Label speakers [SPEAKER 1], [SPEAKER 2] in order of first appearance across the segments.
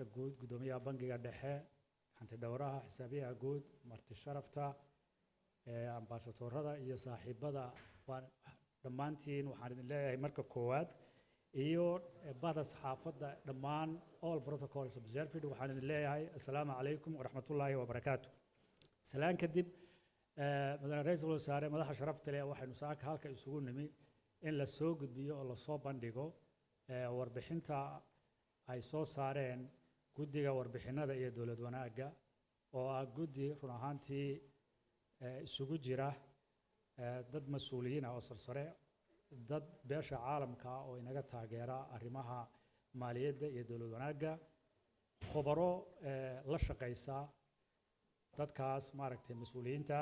[SPEAKER 1] maamulayaasha guud gudoomiyaha bangiga dhexe hanti dhowraha xisaabiyaha guud marti sharafta ambaasadorada iyo saaxiibada waan dhammaantiin waxaan idin leeyahay marka koowaad iyo bahda saxaafadda dhammaan all protocols observed waxaan idin leeyahay assalaamu calaykum waraxmatullaahi wabarakaatuh salaan kadib madaxweyne ra'iisul wasaare madaxa sharafta leh waxaynu saaka halka isugu nimi in la soo gudbiyo oo la soo bandhigo warbixinta ay soo saareen guddiga warbixinada iyo dawlad wanaagga oo ah guddi run ahaantii isugu jira dad mas'uuliyiin ah oo sarsare dad beesha caalamka oo inaga taageera arrimaha maaliyadda iyo dawlad wanaagga khubaro la shaqaysa dadkaas maaragtay mas'uuliyiinta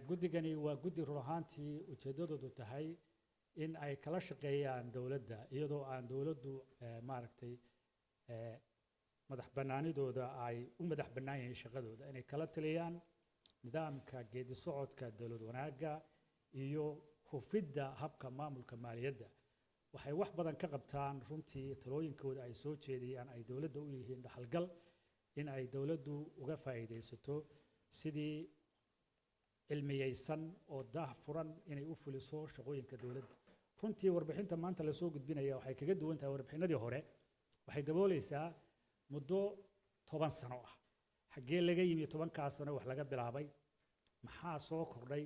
[SPEAKER 1] guddigani waa guddi run ahaantii ujeedadoodu tahay in ay kala shaqeeyaan dawladda iyadoo aan dawladdu maaragtay madax bannaanidooda ay u madax bannaan yihiin shaqadooda inay kala taliyaan nidaamka geedi socodka dawlad wanaagga iyo hufidda habka maamulka maaliyadda waxay wax badan ka qabtaan runtii talooyinkooda ay soo jeediyaan ay dawladda u yihiin dhaxalgal in ay dawladdu uga faa'iidaysato sidii cilmiyeysan oo daahfuran inay u fuliso shaqooyinka dawladda runtii warbixinta maanta la soo gudbinaya waxay kaga duwan tahay warbixinadii hore waxay daboolaysaa muddo 10 sano ah xaggee laga yimi 10kaas sano wax laga bilaabay maxaa soo kordhay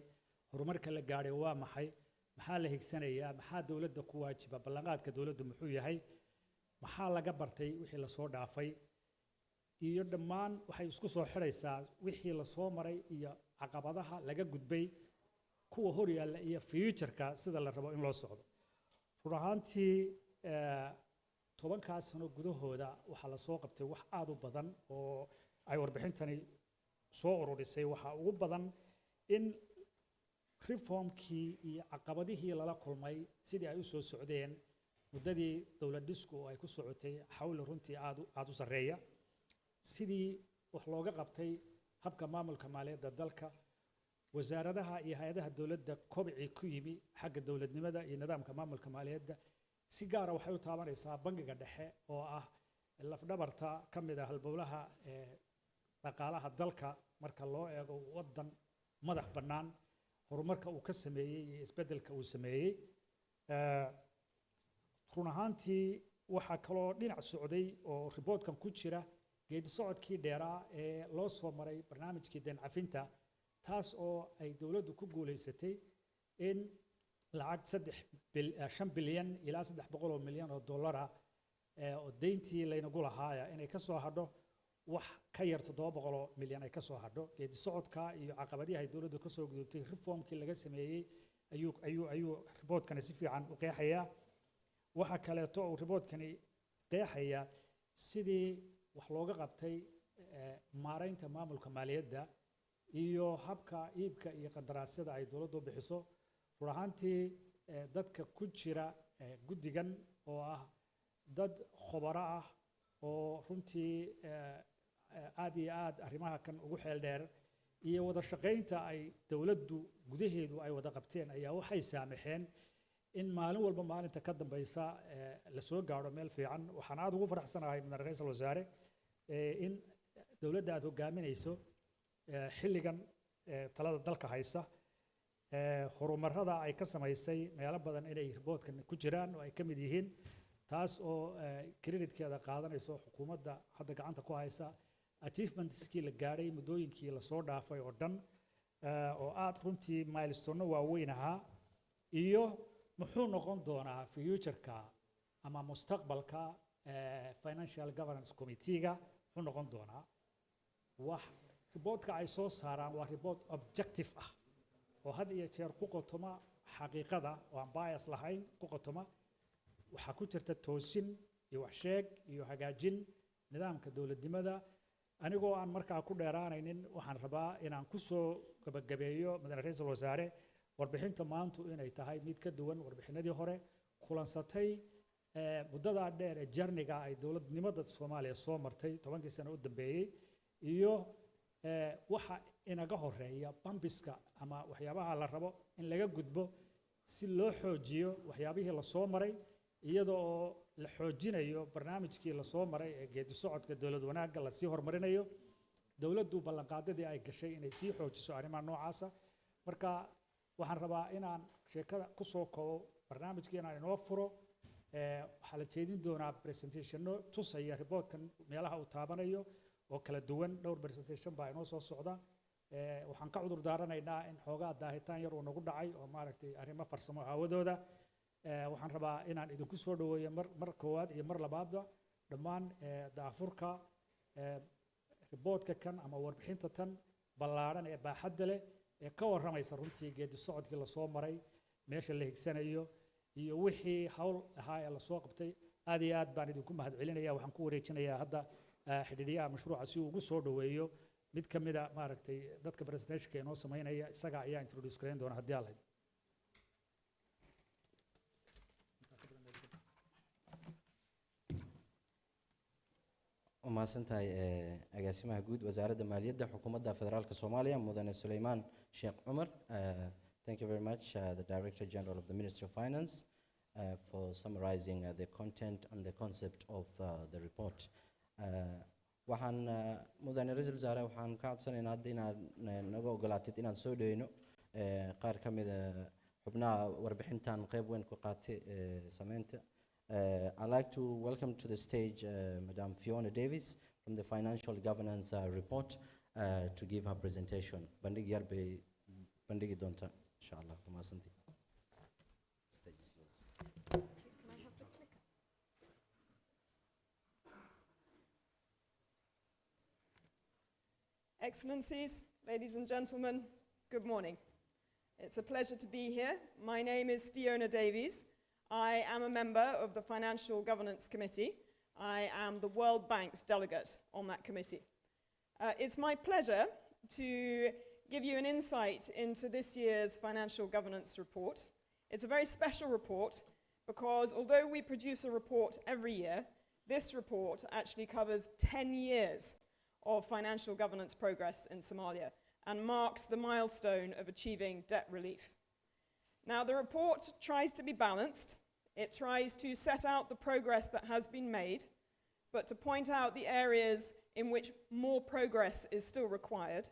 [SPEAKER 1] horumarka la gaaray waa maxay maxaa la higsanayaa maxaa dawladda ku waajiba ballanqaadka dawladdu muxuu yahay maxaa laga bartay wixii la soo dhaafay iyo dhammaan waxay isku soo xiraysaa wixii la soo maray iyo caqabadaha laga gudbay kuwa hor yaalla iyo future-ka sida la rabo in loo socdo run ahaantii 10kaas sano gudahooda waxaa la soo qabtay wax aad u badan oo ay warbixintani soo ururisay waxaa ugu badan in reformkii iyo caqabadihii lala kulmay sidii ay u soo socdeen muddadii dawlad dhisku oo ay ku socotay xawli runtii aad u sarreeya sidii wax looga qabtay habka maamulka maaliyadda dalka wasaaradaha iyo hay'adaha dawladda kobcii ku yimi xagga dawladnimada iyo nidaamka maamulka maaliyadda si gaar ah waxay u taabanaysaa bangiga dhexe oo ah lafdhabarta ka mid ah halbowlaha dhaqaalaha dalka marka loo eego waddan madax bannaan horumarka uu ka sameeyey iyo isbeddelka uu sameeyey run ahaantii waxaa kaloo dhinac socday oo riboodkan ku jira geedi socodkii dheeraa ee loo soo maray barnaamijkii deen cafinta taas oo ay dawladdu ku guulaysatay in lacag 5 bilyan ilaa 300 milyan oo dollar oo deyntii laynagu lahaaya inay ka soo hadho wax ka yar 700 milyan ay ka soo hadho geedi socodka iyo caqabadaha ay dawladdu ka soo gudubtay reformkii laga sameeyey ayuu riboodkani si fiican u qeexaya waxa kale oo riboodkani qeexaya sidii wax looga qabtay maareynta maamulka maaliyadda iyo habka iibka iyo qandaraasyada ay dawladdu bixiso run ahaantii dadka ku jira guddigan oo ah dad khubaro ah oo runtii aad iyo aad arrimaha kan ugu xeel dheer iyo wada shaqaynta ay dawladdu gudaheedu ay wada qabteen ayaa waxay saamaxeen in maalin walba maalinta ka dambaysa la soo gaaro meel fiican waxaan aad ugu faraxsanahay madaxweyne ra'iisul wasaare in dawladda aad hogaaminayso xilligan talada dalka haysa horumarada ay ka samaysay meelo badan inay riboodkan ku jiraan oo ay ka mid yihiin taas oo creditkeeda qaadanayso xukuumadda hadda gacanta ku haysa achievementskii la gaadhay muddooyinkii la soo dhaafay oo dhan oo aad runtii milestone waaweyn ahaa iyo muxuu noqon doonaa future-ka ama mustaqbalka financial governance committee-ga muxuu noqon doonaa wax riboodka ay soo saaraan waa ribood objective ah oo had iyo jeer ku qotoma xaqiiqada oo aan bias lahayn ku qotoma waxaa ku jirta toosin iyo wax sheeg iyo hagaajin nidaamka dawladnimada anigoo aan markaa ku dheeraanaynin waxaan rabaa inaan ku soo gabagabeeyo madaxweyne ra'iisul wasaare warbixinta maantu inay tahay mid ka duwan warbixinadii hore kulansatay muddada dheer ee jarniga ay dawladnimada Soomaaliya soo martay 10 sano u dambeeyay iyo waxa inaga horeeya bambiska ama waxyaabaha la rabo in laga gudbo si loo xoojiyo waxyaabihii la soo maray iyadoo la xoojinayo barnaamijkii la soo maray ee geedi socodka dawlad wanaagga la sii horumarinayo dawladdu ballanqaadadii ay gashay inay sii xoojiso arrimaha noocaasa marka waxaan rabaa inaan sheekada ku soo koobo barnaamijkii inaan inoo furo waxaa la jeedin doonaa presentationno tusaya reportkan meelaha uu taabanayo oo kala duwan dhowr presentation baa inoo soo socda waxaan ka cudur daaranaynaa in xoogaa daahitaan yar uu nagu dhacay oo maaragtay arrimo farsamo aawadooda waxaan rabaa inaan idinku soo dhaweeyo mar koowaad iyo mar labaadba dhammaan daafurka reportka kan ama warbixinta tan ballaaran ee baaxadda leh ee ka warramaysa runtii geedi socodkii la soo maray meesha la higsanayo iyo wixii hawl ahaa ee la soo qabtay aad iyo aad baan idinku mahadcelinaya waxaan ku wareejinayaa hadda xidhiidhiyaha mashruuca si uu ugu soo dhaweeyo mid ka mid a maaragtay dadka presentationka inoo samaynaya isaga ayaa introduce gareyn doona haddii alla
[SPEAKER 2] وماسنتاي agaasimaha guud wasaaradda maaliyadda xukuumadda federaalka Soomaaliya mudane Suleyman Sheikh Umar. Thank you very much the Director General of the Ministry of Finance for summarizing the content and the concept of the report. waxaan mudane ra'iisul wasaare waxaan ka codsanaynaa hadda inaad naga ogolaatid inaan soo dhaweyno qaar ka mid ah xubnaha warbixintan qayb weyn ku qaatay sameynta. I'd like to welcome to the stage Madam Fiona Davis from the Financial Governance Report to give her presentation. Bandhig yar bay bandhigi doonta inshallah. Mahadsantii. Stage is yours.
[SPEAKER 3] Can I have the clicker? Excellencies, ladies and gentlemen, good morning. It's a pleasure to be here. My name is Fiona Davies. I am a member of the Financial Governance Committee. I am the World Bank's delegate on that committee. It's my pleasure to give you an insight into this year's Financial Governance Report. It's a very special report because although we produce a report every year, this report actually covers 10 years of financial governance progress in Somalia and marks the milestone of achieving debt relief. Now, the report tries to be balanced. It tries to set out the progress that has been made, but to point out the areas in which more progress is still required.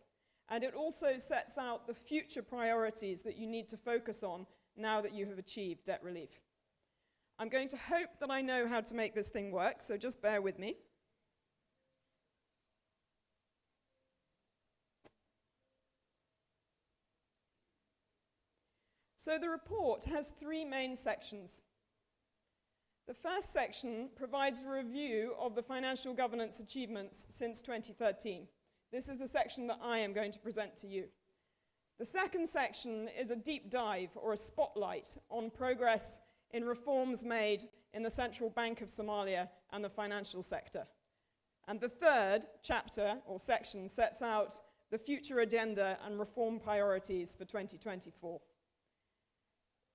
[SPEAKER 3] And it also sets out the future priorities that you need to focus on now that you have achieved debt relief. I'm going to hope that I know how to make this thing work, so just bear with me. So the report has three main sections. The first section provides a review of the financial governance achievements since 2013. This is the section that I am going to present to you. The second section is a deep dive or a spotlight on progress in reforms made in the Central Bank of Somalia and the financial sector. And the third chapter or section sets out the future agenda and reform priorities for 2024.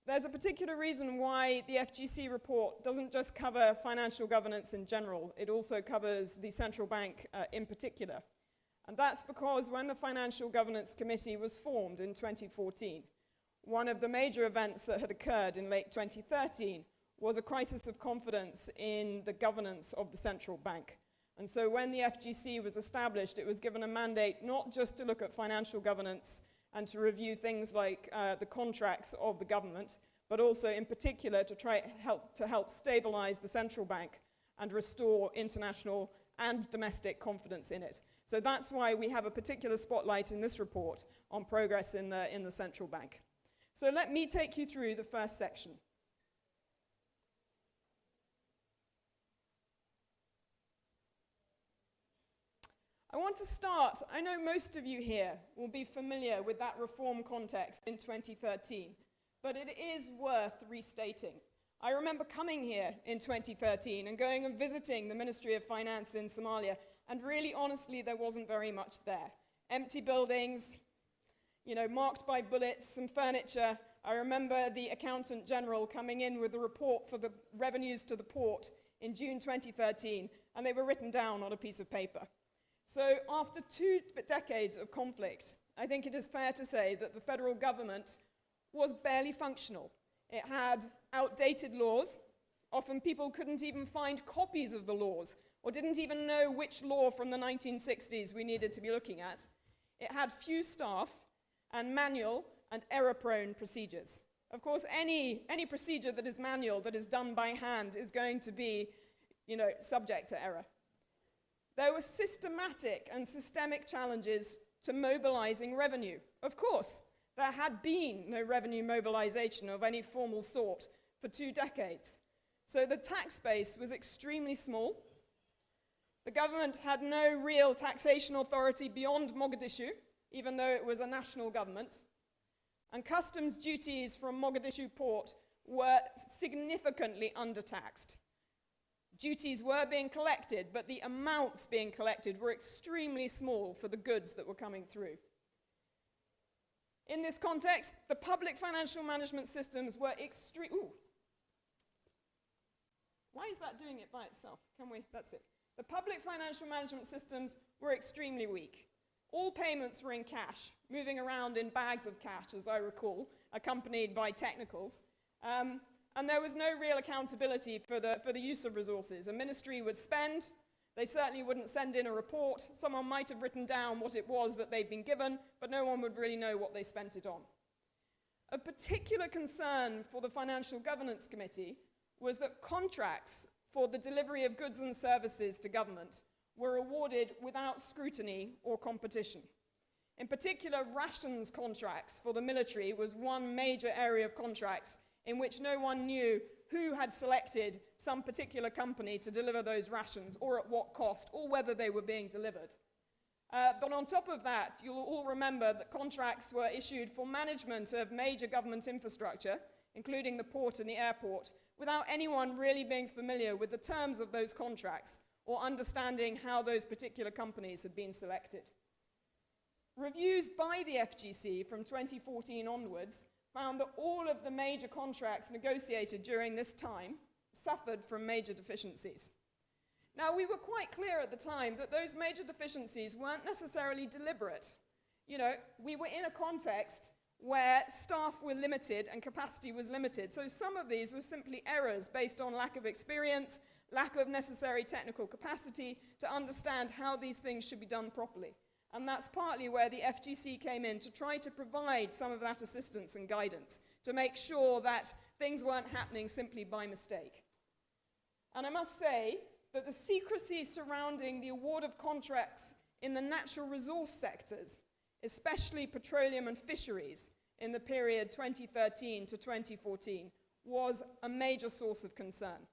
[SPEAKER 3] There's a particular reason why the FGC report doesn't just cover financial governance in general, it also covers the central bank in particular. And that's because when the Financial Governance Committee was formed in 2014, one of the major events that had occurred in late 2013 was a crisis of confidence in the governance of the central bank. And so when the FGC was established, it was given a mandate not just to look at financial governance and to review things like the contracts of the government, but also in particular to help stabilize the central bank and restore international and domestic confidence in it. So that's why we have a particular spotlight in this report on progress in the central bank. So let me take you through the first section. I want to start, I know most of you here will be familiar with that reform context in 2013, but it is worth restating. I remember coming here in 2013 and going and visiting the Ministry of Finance in Somalia, and really honestly there wasn't very much there. Empty buildings, you know, marked by bullets, some furniture. I remember the Accountant General coming in with a report for the revenues to the port in June 2013, and they were written down on a piece of paper. So after 2 decades of conflict, I think it is fair to say that the federal government was barely functional. It had outdated laws, Often people couldn't even find copies of the laws, or didn't even know which law from the 1960s we needed to be looking at. It had few staff and manual and error-prone procedures. Of course, any procedure that is manual, that is done by hand, is going to be, subject to error. There were systematic and systemic challenges to mobilizing revenue. Of course, there had been no revenue mobilization of any formal sort for 2 decades. So the tax base was extremely small. The government had no real taxation authority beyond Mogadishu, even though it was a national government. And customs duties from Mogadishu port were significantly undertaxed. Duties were being collected, but the amounts being collected were extremely small for the goods that were coming through. In this context, the public financial management systems were Why is that doing it by itself? That's it. The public financial management systems were extremely weak. All payments were in cash, moving around in bags of cash, as I recall, accompanied by technicals. And there was no real accountability for the use of resources. A ministry would spend, they certainly wouldn't send in a report. Someone might have written down what it was that they'd been given, but no one would really know what they spent it on. Of particular concern for the Financial Governance Committee was that contracts for the delivery of goods and services to government were awarded without scrutiny or competition. In particular, rations contracts for the military was one major area of contracts in which no one knew who had selected some particular company to deliver those rations, or at what cost, or whether they were being delivered. But on top of that, you'll all remember that contracts were issued for management of major government infrastructure, including the port and the airport, without anyone really being familiar with the terms of those contracts or understanding how those particular companies had been selected. Reviews by the FGC from 2014 onwards found that all of the major contracts negotiated during this time suffered from major deficiencies. Now, we were quite clear at the time that those major deficiencies weren't necessarily deliberate. We were in a context where staff were limited and capacity was limited. So some of these were simply errors based on lack of experience, lack of necessary technical capacity to understand how these things should be done properly. And that's partly where the FGC came in, to try to provide some of that assistance and guidance, to make sure that things weren't happening simply by mistake. And I must say that the secrecy surrounding the award of contracts in the natural resource sectors, especially petroleum and fisheries, in the period 2013 to 2014, was a major source of concern.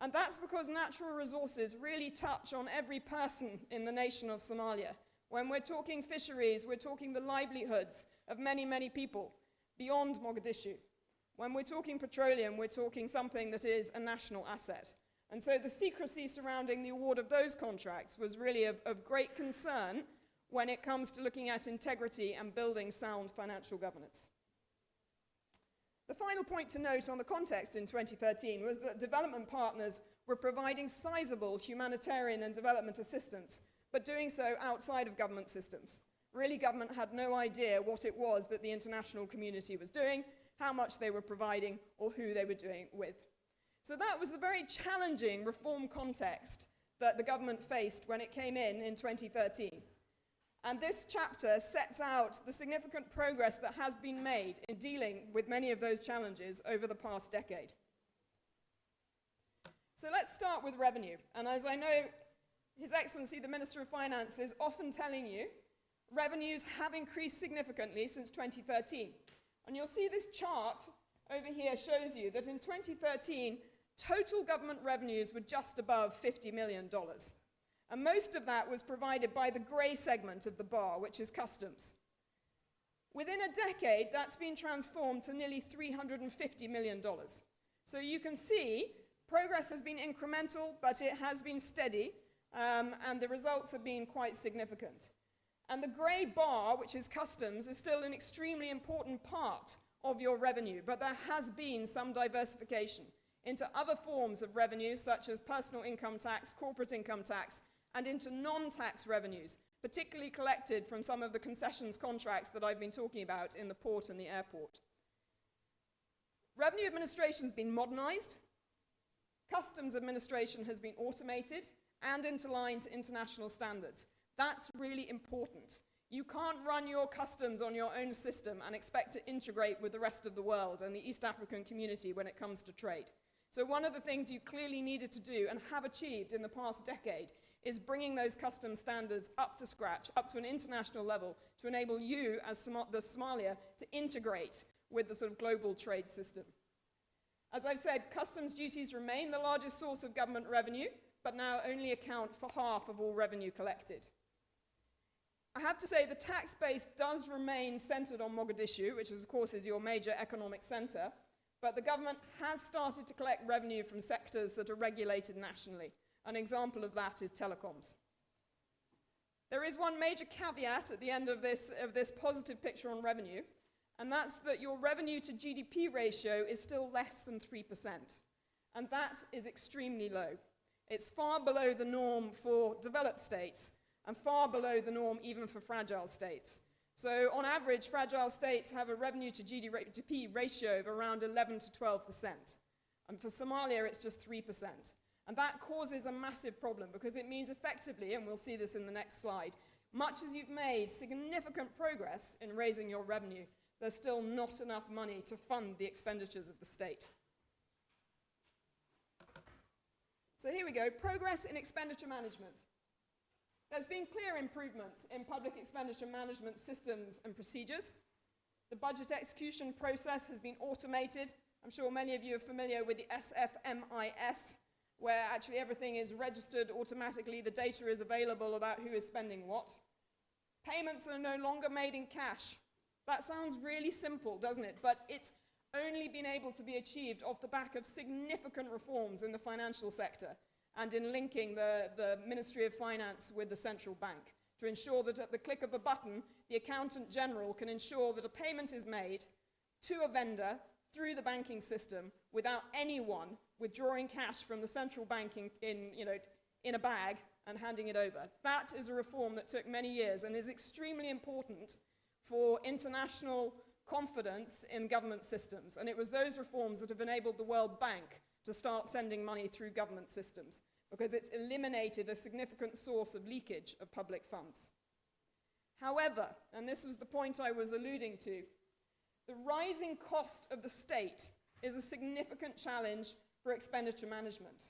[SPEAKER 3] And that's because natural resources really touch on every person in the nation of Somalia. When we're talking fisheries, we're talking the livelihoods of many, many people beyond Mogadishu. When we're talking petroleum, we're talking something that is a national asset. And so the secrecy surrounding the award of those contracts was really of great concern when it comes to looking at integrity and building sound financial governance. The final point to note on the context in 2013 was that development partners were providing sizable humanitarian and development assistance, but doing so outside of government systems. Really, government had no idea what it was that the international community was doing, how much they were providing, or who they were doing it with. So that was the very challenging reform context that the government faced when it came in 2013. And this chapter sets out the significant progress that has been made in dealing with many of those challenges over the past decade. So let's start with revenue. And as I know, His Excellency, the Minister of Finance, is often telling you, revenues have increased significantly since 2013. And you'll see this chart over here shows you that in 2013, total government revenues were just above $50 million. And most of that was provided by the grey segment of the bar, which is customs. Within a decade, that's been transformed to nearly $350 million. So you can see progress has been incremental, but it has been steady, and the results have been quite significant. And the grey bar, which is customs, is still an extremely important part of your revenue, but there has been some diversification into other forms of revenue, such as personal income tax, corporate income tax, and into non-tax revenues, particularly collected from some of the concessions contracts that I've been talking about in the port and the airport. Revenue administration's been modernized. Customs administration has been automated and interlined to international standards. That's really important. You can't run your customs on your own system and expect to integrate with the rest of the world and the East African community when it comes to trade. So one of the things you clearly needed to do and have achieved in the past decade is bringing those customs standards up to scratch, up to an international level, to enable you as the Somalia to integrate with the sort of global trade system. As I've said, customs duties remain the largest source of government revenue, but now only account for half of all revenue collected. I have to say the tax base does remain centered on Mogadishu, which of course is your major economic center, but the government has started to collect revenue from sectors that are regulated nationally. An example of that is telecoms. There is one major caveat at the end of this positive picture on revenue, and that's that your revenue to GDP ratio is still less than 3%. And that is extremely low. It's far below the norm for developed states, and far below the norm even for fragile states. So on average, fragile states have a revenue to GDP ratio of around 11 to 12%. And for Somalia, it's just 3%. And that causes a massive problem because it means effectively, and we'll see this in the next slide, much as you've made significant progress in raising your revenue, there's still not enough money to fund the expenditures of the state. So here we go, progress in expenditure management. There's been clear improvement in public expenditure management systems and procedures. The budget execution process has been automated. I'm sure many of you are familiar with the SFMIS, where actually everything is registered automatically, the data is available about who is spending what. Payments are no longer made in cash. That sounds really simple, doesn't it? But it's only been able to be achieved off the back of significant reforms in the financial sector and in linking the Ministry of Finance with the central bank to ensure that at the click of a button, the Accountant General can ensure that a payment is made to a vendor through the banking system without anyone withdrawing cash from the central bank in a bag and handing it over. That is a reform that took many years and is extremely important for international confidence in government systems. And it was those reforms that have enabled the World Bank to start sending money through government systems, because it's eliminated a significant source of leakage of public funds. However, and this was the point I was alluding to, the rising cost of the state is a significant challenge for expenditure management,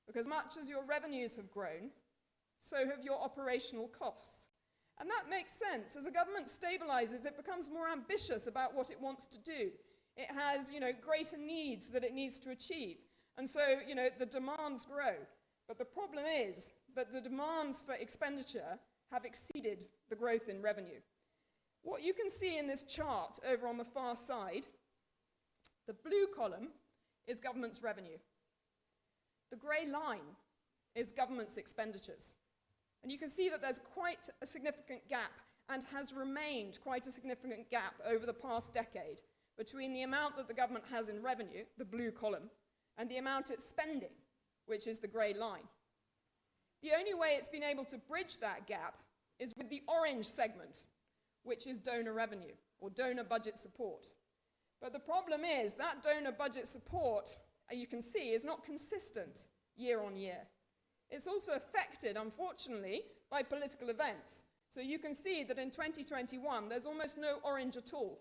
[SPEAKER 3] because much as your revenues have grown, so have your operational costs. And that makes sense. As a government stabilizes, it becomes more ambitious about what it wants to do. It has, greater needs that it needs to achieve. And so, the demands grow. But the problem is that the demands for expenditure have exceeded the growth in revenue. What you can see in this chart over on the far side, the blue column is government's revenue. The grey line is government's expenditures. And you can see that there's quite a significant gap, and has remained quite a significant gap over the past decade, between the amount that the government has in revenue, the blue column, and the amount it's spending, which is the grey line. The only way it's been able to bridge that gap is with the orange segment, which is donor revenue, or donor budget support. But the problem is that donor budget support, you can see, is not consistent year on year. It's also affected, unfortunately, by political events. So you can see that in 2021, there's almost no orange at all.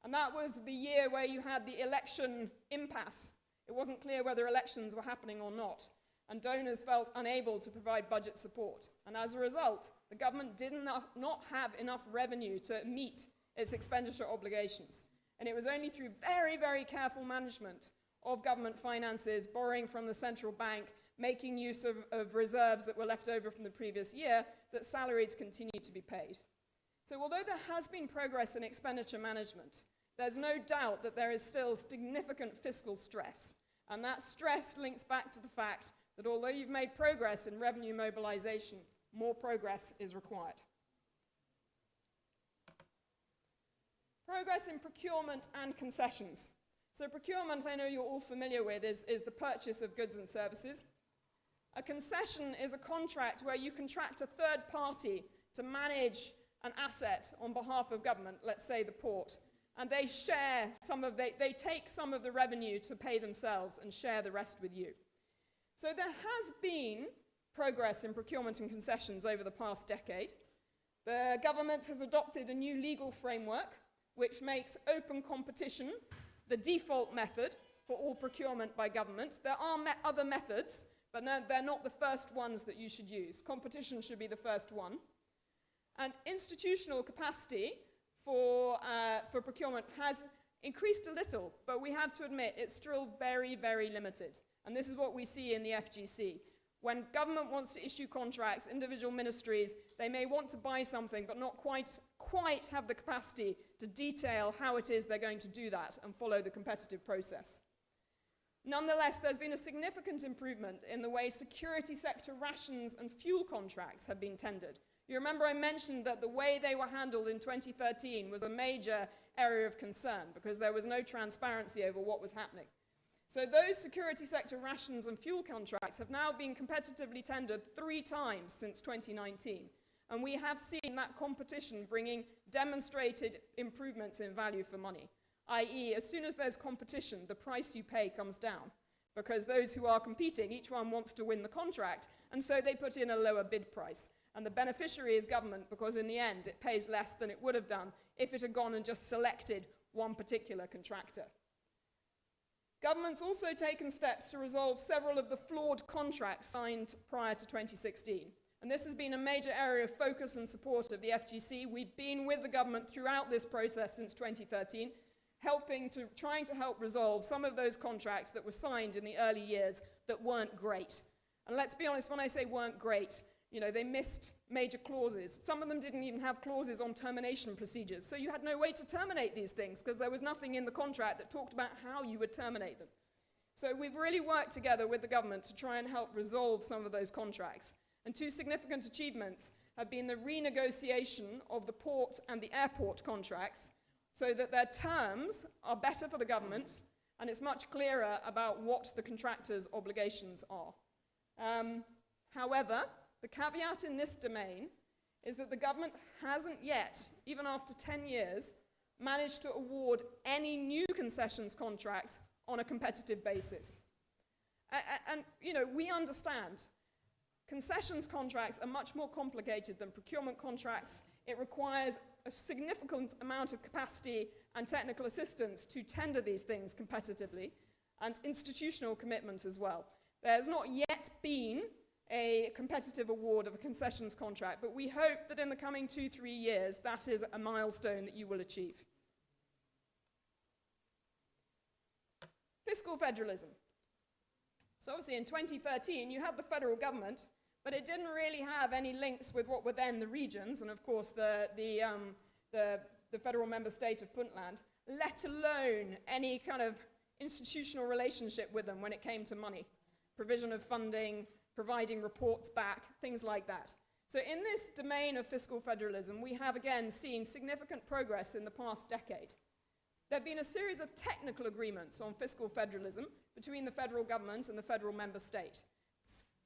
[SPEAKER 3] And that was the year where you had the election impasse. It wasn't clear whether elections were happening or not. And donors felt unable to provide budget support. And as a result, the government did not have enough revenue to meet its expenditure obligations. And it was only through very, very careful management of government finances, borrowing from the central bank, making use of reserves that were left over from the previous year, that salaries continued to be paid. So although there has been progress in expenditure management, there's no doubt that there is still significant fiscal stress. And that stress links back to the fact that although you've made progress in revenue mobilization, more progress is required. Progress in procurement and concessions. So procurement, I know you're all familiar with, is the purchase of goods and services. A concession is a contract where you contract a third party to manage an asset on behalf of government, let's say the port, and they share they take some of the revenue to pay themselves and share the rest with you. So there has been progress in procurement and concessions over the past decade. The government has adopted a new legal framework which makes open competition the default method for all procurement by government. There are other methods, but no, they're not the first ones that you should use. Competition should be the first one. And institutional capacity for procurement has increased a little, but we have to admit it's still very, very limited. And this is what we see in the FGC. When government wants to issue contracts, individual ministries, they may want to buy something, but not quite have the capacity to detail how it is they're going to do that and follow the competitive process. Nonetheless, there's been a significant improvement in the way security sector rations and fuel contracts have been tendered. You remember I mentioned that the way they were handled in 2013 was a major area of concern because there was no transparency over what was happening. So those security sector rations and fuel contracts have now been competitively tendered 3 times since 2019. And we have seen that competition bringing demonstrated improvements in value for money, i.e., as soon as there's competition, the price you pay comes down because those who are competing, each one wants to win the contract, and so they put in a lower bid price. And the beneficiary is government because in the end it pays less than it would have done if it had gone and just selected one particular contractor. Government's also taken steps to resolve several of the flawed contracts signed prior to 2016. And this has been a major area of focus and support of the FGC. We've been with the government throughout this process since 2013, trying to help resolve some of those contracts that were signed in the early years that weren't great. And let's be honest, when I say weren't great, you know, they missed major clauses. Some of them didn't even have clauses on termination procedures. So you had no way to terminate these things because there was nothing in the contract that talked about how you would terminate them. So we've really worked together with the government to try and help resolve some of those contracts. And 2 significant achievements have been the renegotiation of the port and the airport contracts so that their terms are better for the government and it's much clearer about what the contractor's obligations are. However, the caveat in this domain is that the government hasn't yet, even after 10 years, managed to award any new concessions contracts on a competitive basis. And you know, we understand concessions contracts are much more complicated than procurement contracts. It requires a significant amount of capacity and technical assistance to tender these things competitively, and institutional commitment as well. There's not yet been a competitive award of a concessions contract, but we hope that in the coming 2-3 years, that is a milestone that you will achieve. Fiscal federalism. So obviously in 2013, you had the federal government, but it didn't really have any links with what were then the regions, and of course the federal member state of Puntland, let alone any kind of institutional relationship with them when it came to money, provision of funding, providing reports back, things like that. So in this domain of fiscal federalism, we have again seen significant progress in the past decade. There have been a series of technical agreements on fiscal federalism between the federal government and the federal member state.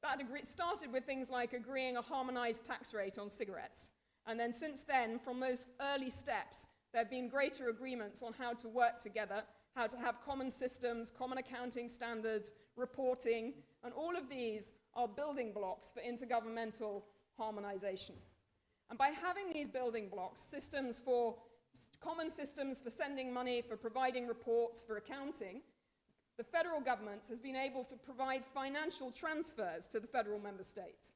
[SPEAKER 3] That started with things like agreeing a harmonized tax rate on cigarettes. And then since then, from those early steps, there have been greater agreements on how to work together, how to have common systems, common accounting standards, reporting, and all of these are building blocks for intergovernmental harmonization. And by having these building blocks, common systems for sending money, for providing reports, for accounting, the federal government has been able to provide financial transfers to the federal member states.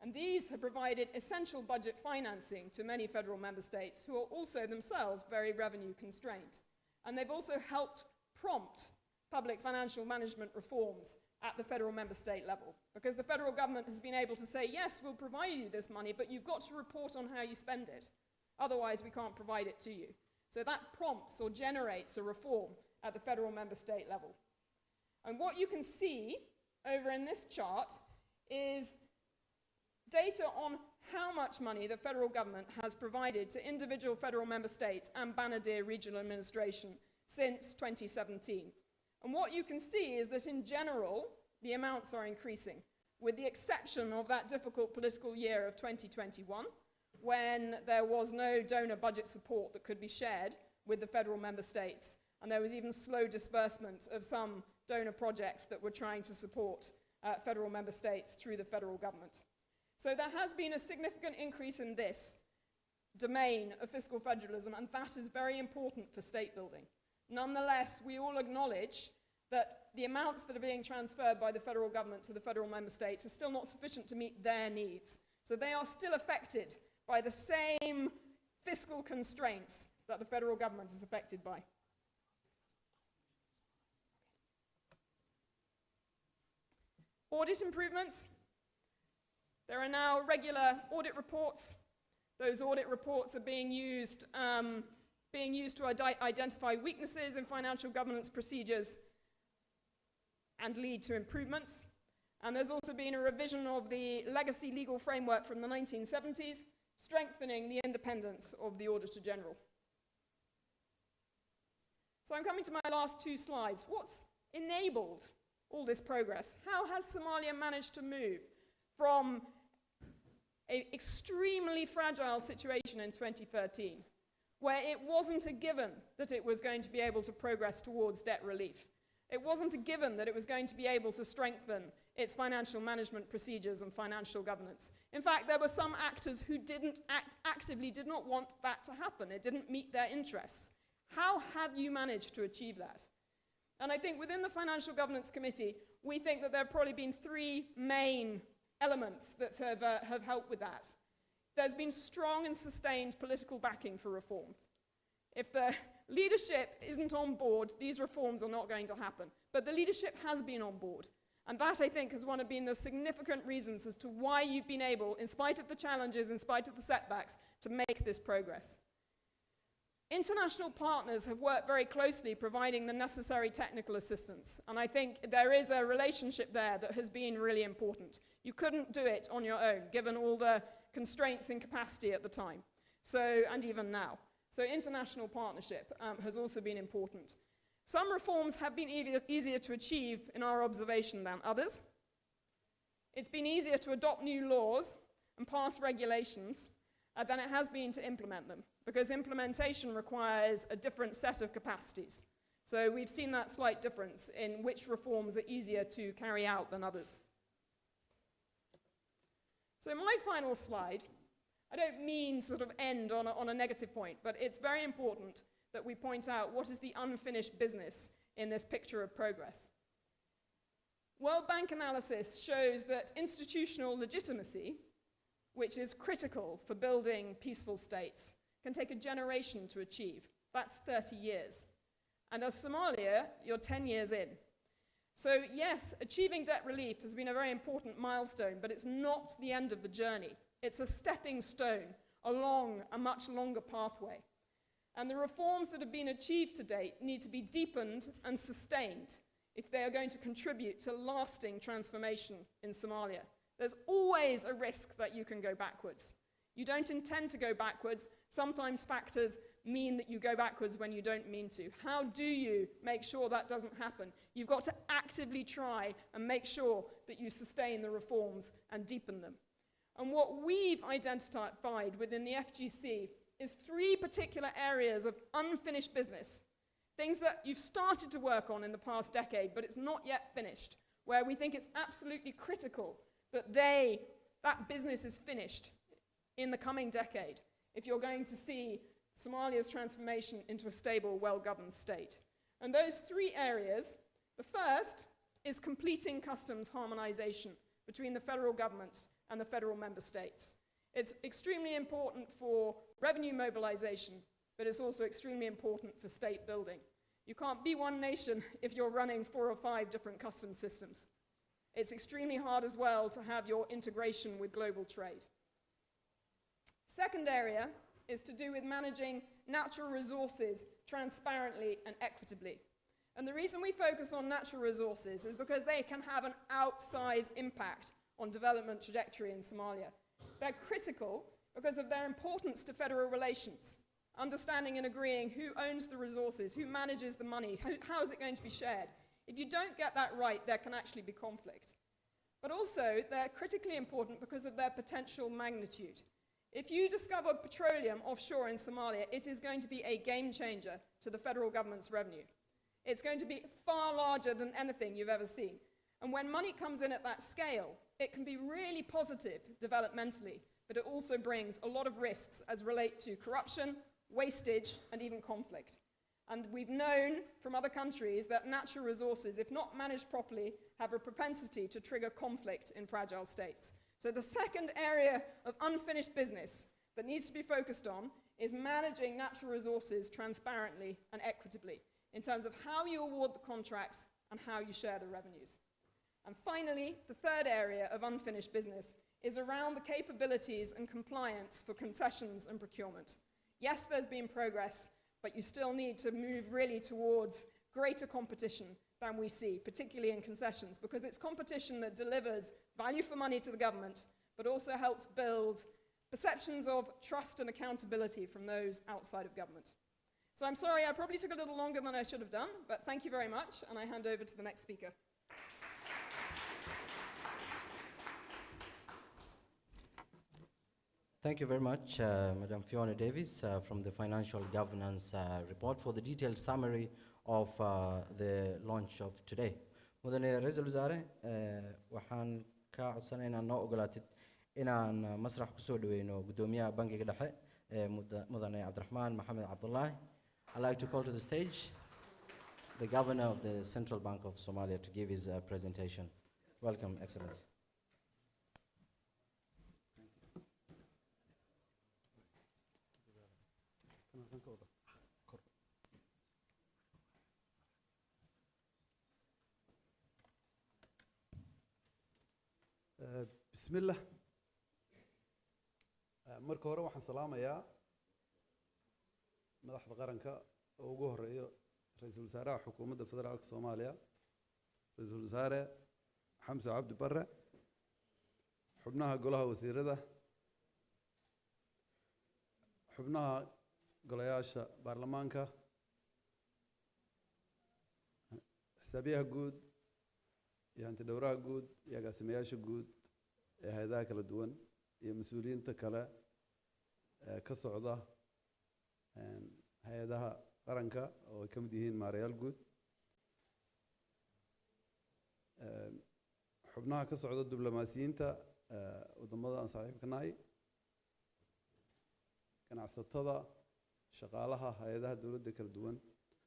[SPEAKER 3] And these have provided essential budget financing to many federal member states who are also themselves very revenue constrained. And they've also helped prompt public financial management reforms at the federal member state level, because the federal government has been able to say, yes, we'll provide you this money, but you've got to report on how you spend it. Otherwise, we can't provide it to you. So that prompts or generates a reform at the federal member state level. And what you can see over in this chart is data on how much money the federal government has provided to individual federal member states and Bandhiga Regional Administration since 2017. And what you can see is that in general, the amounts are increasing, with the exception of that difficult political year of 2021, when there was no donor budget support that could be shared with the federal member states, and there was even slow disbursement of some donor projects that were trying to support federal member states through the federal government. So there has been a significant increase in this domain of fiscal federalism, and that is very important for state building. Nonetheless, we all acknowledge that the amounts that are being transferred by the federal government to the federal member states are still not sufficient to meet their needs. So they are still affected by the same fiscal constraints that the federal government is affected by. Audit improvements. There are now regular audit reports. Those audit reports are being used to identify weaknesses in financial governance procedures and lead to improvements. And there's also been a revision of the legacy legal framework from the 1970s, strengthening the independence of the Auditor General. So I'm coming to my last two slides. What's enabled all this progress? How has Somalia managed to move from an extremely fragile situation in 2013, where it wasn't a given that it was going to be able to progress towards debt relief? It wasn't a given that it was going to be able to strengthen its financial management procedures and financial governance. In fact, there were some actors who actively did not want that to happen. It didn't meet their interests. How have you managed to achieve that? And I think within the Financial Governance Committee, we think that there have probably been three main elements that have helped with that. There's been strong and sustained political backing for reform. If the leadership isn't on board, these reforms are not going to happen. But the leadership has been on board. And that, I think, has been the significant reasons as to why you've been able, in spite of the challenges, in spite of the setbacks, to make this progress. International partners have worked very closely providing the necessary technical assistance. And I think there is a relationship there that has been really important. You couldn't do it on your own, given all the constraints in capacity at the time, and even now. So international partnership has also been important. Some reforms have been easier to achieve in our observation than others. It's been easier to adopt new laws and pass regulations than it has been to implement them, because implementation requires a different set of capacities. So we've seen that slight difference in which reforms are easier to carry out than others. So my final slide, I don't mean sort of end on a negative point, but it's very important that we point out what is the unfinished business in this picture of progress. World Bank analysis shows that institutional legitimacy, which is critical for building peaceful states, can take a generation to achieve. That's 30 years. And as Somalia, you're 10 years in. So yes, achieving debt relief has been a very important milestone, but it's not the end of the journey. It's a stepping stone along a much longer pathway. And the reforms that have been achieved to date need to be deepened and sustained if they are going to contribute to lasting transformation in Somalia. There's always a risk that you can go backwards. You don't intend to go backwards. Sometimes factors mean that you go backwards when you don't mean to. How do you make sure that doesn't happen? You've got to actively try and make sure that you sustain the reforms and deepen them. And what we've identified within the FGC is three particular areas of unfinished business, things that you've started to work on in the past decade, but it's not yet finished, where we think it's absolutely critical that that business is finished in the coming decade if you're going to see Somalia's transformation into a stable, well-governed state. And those three areas, the first is completing customs harmonization between the federal government and the federal member states. It's extremely important for revenue mobilization, but it's also extremely important for state building. You can't be one nation if you're running 4 or 5 different customs systems. It's extremely hard as well to have your integration with global trade. Second area is to do with managing natural resources transparently and equitably. And the reason we focus on natural resources is because they can have an outsized impact on development trajectory in Somalia. They're critical because of their importance to federal relations, understanding and agreeing who owns the resources, who manages the money, how is it going to be shared. If you don't get that right, there can actually be conflict. But also, they're critically important because of their potential magnitude. If you discover petroleum offshore in Somalia, it is going to be a game changer to the federal government's revenue. It's going to be far larger than anything you've ever seen. And when money comes in at that scale, it can be really positive developmentally, but it also brings a lot of risks as relate to corruption, wastage, and even conflict. And we've known from other countries that natural resources, if not managed properly, have a propensity to trigger conflict in fragile states. So the second area of unfinished business that needs to be focused on is managing natural resources transparently and equitably in terms of how you award the contracts and how you share the revenues. And finally, the third area of unfinished business is around the capabilities and compliance for concessions and procurement. Yes, there's been progress, but you still need to move really towards greater competition than we see, particularly in concessions, because it's competition that delivers value for money to the government, but also helps build perceptions of trust and accountability from those outside of government. So I'm sorry, I probably took a little longer than I should have done, but thank you very much, and I hand over to the next speaker.
[SPEAKER 2] Thank you very much, Madam Fiona Davis, from the Financial Governance Report for the detailed summary of the launch of today. Mudane Ra'iisul Wasaare, waxaan ka codsanaynaa inaan noo ogolaatid inaan masrax ku soo dhaweyno Gudoomiyaha Bangiga Dhexe, Mudane Cabdiraxmaan Maxamed Cabdullaahi. I'd like to call to the stage the Governor of the Central Bank of Somalia to give his presentation. Welcome, Excellency.
[SPEAKER 4] بسم الله marka hore waxaan salaamayaa madaxda qaranka oo ugu horeeyo ra'iisul wasaaraha xukuumadda federaalka Soomaaliya ra'iisul wasaare Xamse Cabdi Barre xubnaha golaha wasiirada xubnaha golayaasha baarlamaanka xisaabiyaha guud iyo hantidhawraha guud iyo agaasimayaasha guud ee hay'adaha kala duwan iyo mas'uuliyiinta kale ka socda hay'adaha qaranka oo ay ka mid yihiin maarayaal guud xubnaha ka socda diblomaasiyiinta wadamada aan saaxiibka nahay ganacsatada shaqaalaha hay'adaha dawladda kala duwan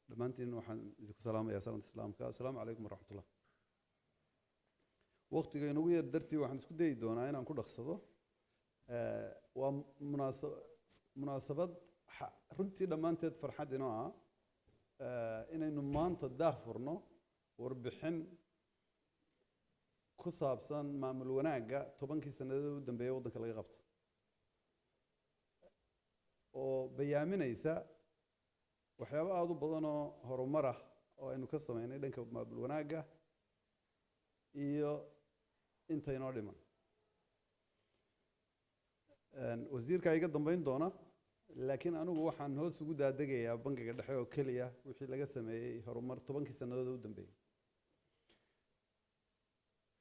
[SPEAKER 4] dhammaantiin waxaan idinku salaamayaa salaanta islaamka assalaamu calaykum waraxmatullah waqtiga inagu yar dartii waxaan isku dayi doonaa inaan ku dhaqsado waa munaasabad runtii dhammaanteed farxad inoo ah inaynu maanta daah furno warbixin ku saabsan maamul wanaagga 10kii sannadood u dambeeyay waddanka laga qabto oo bayaaminaysa waxyaabo aad u badan oo horumar ah oo aynu ka sameynay dhanka maamul wanaagga iyo inta inoo dhiman wasiirka iga dambeyn doona laakiin anigu waxaan hoos ugu daadegayaa bangiga dhexe oo keliya wixii laga sameeyey horumar 10kii sannadood u dambeeyay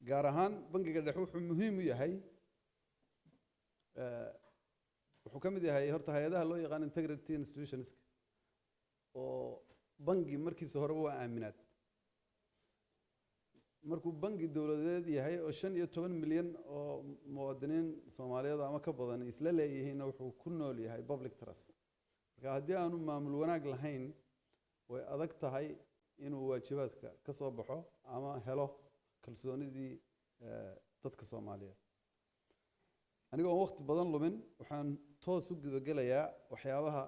[SPEAKER 4] gaar ahaan bangiga dhexe wuxuu muhiim u yahay wuxuu ka mid yahay horta hay'adaha loo yaqaan integrity institutions oo bangi markiisa horeba waa aaminaad markuu bangi dawladeed yahay oo 15 milyan oo muwaadiniin Soomaaliyeed ama ka badan isla leeyihiin wuxuu ku nool yahay public trust marka haddii aanu maamul wanaag lahayn way adag tahay inuu waajibaadka ka soo baxo ama helo kalsoonidii dadka Soomaaliyeed anigoo waqti badan lumin waxaan toos u gudagalayaa waxyaabaha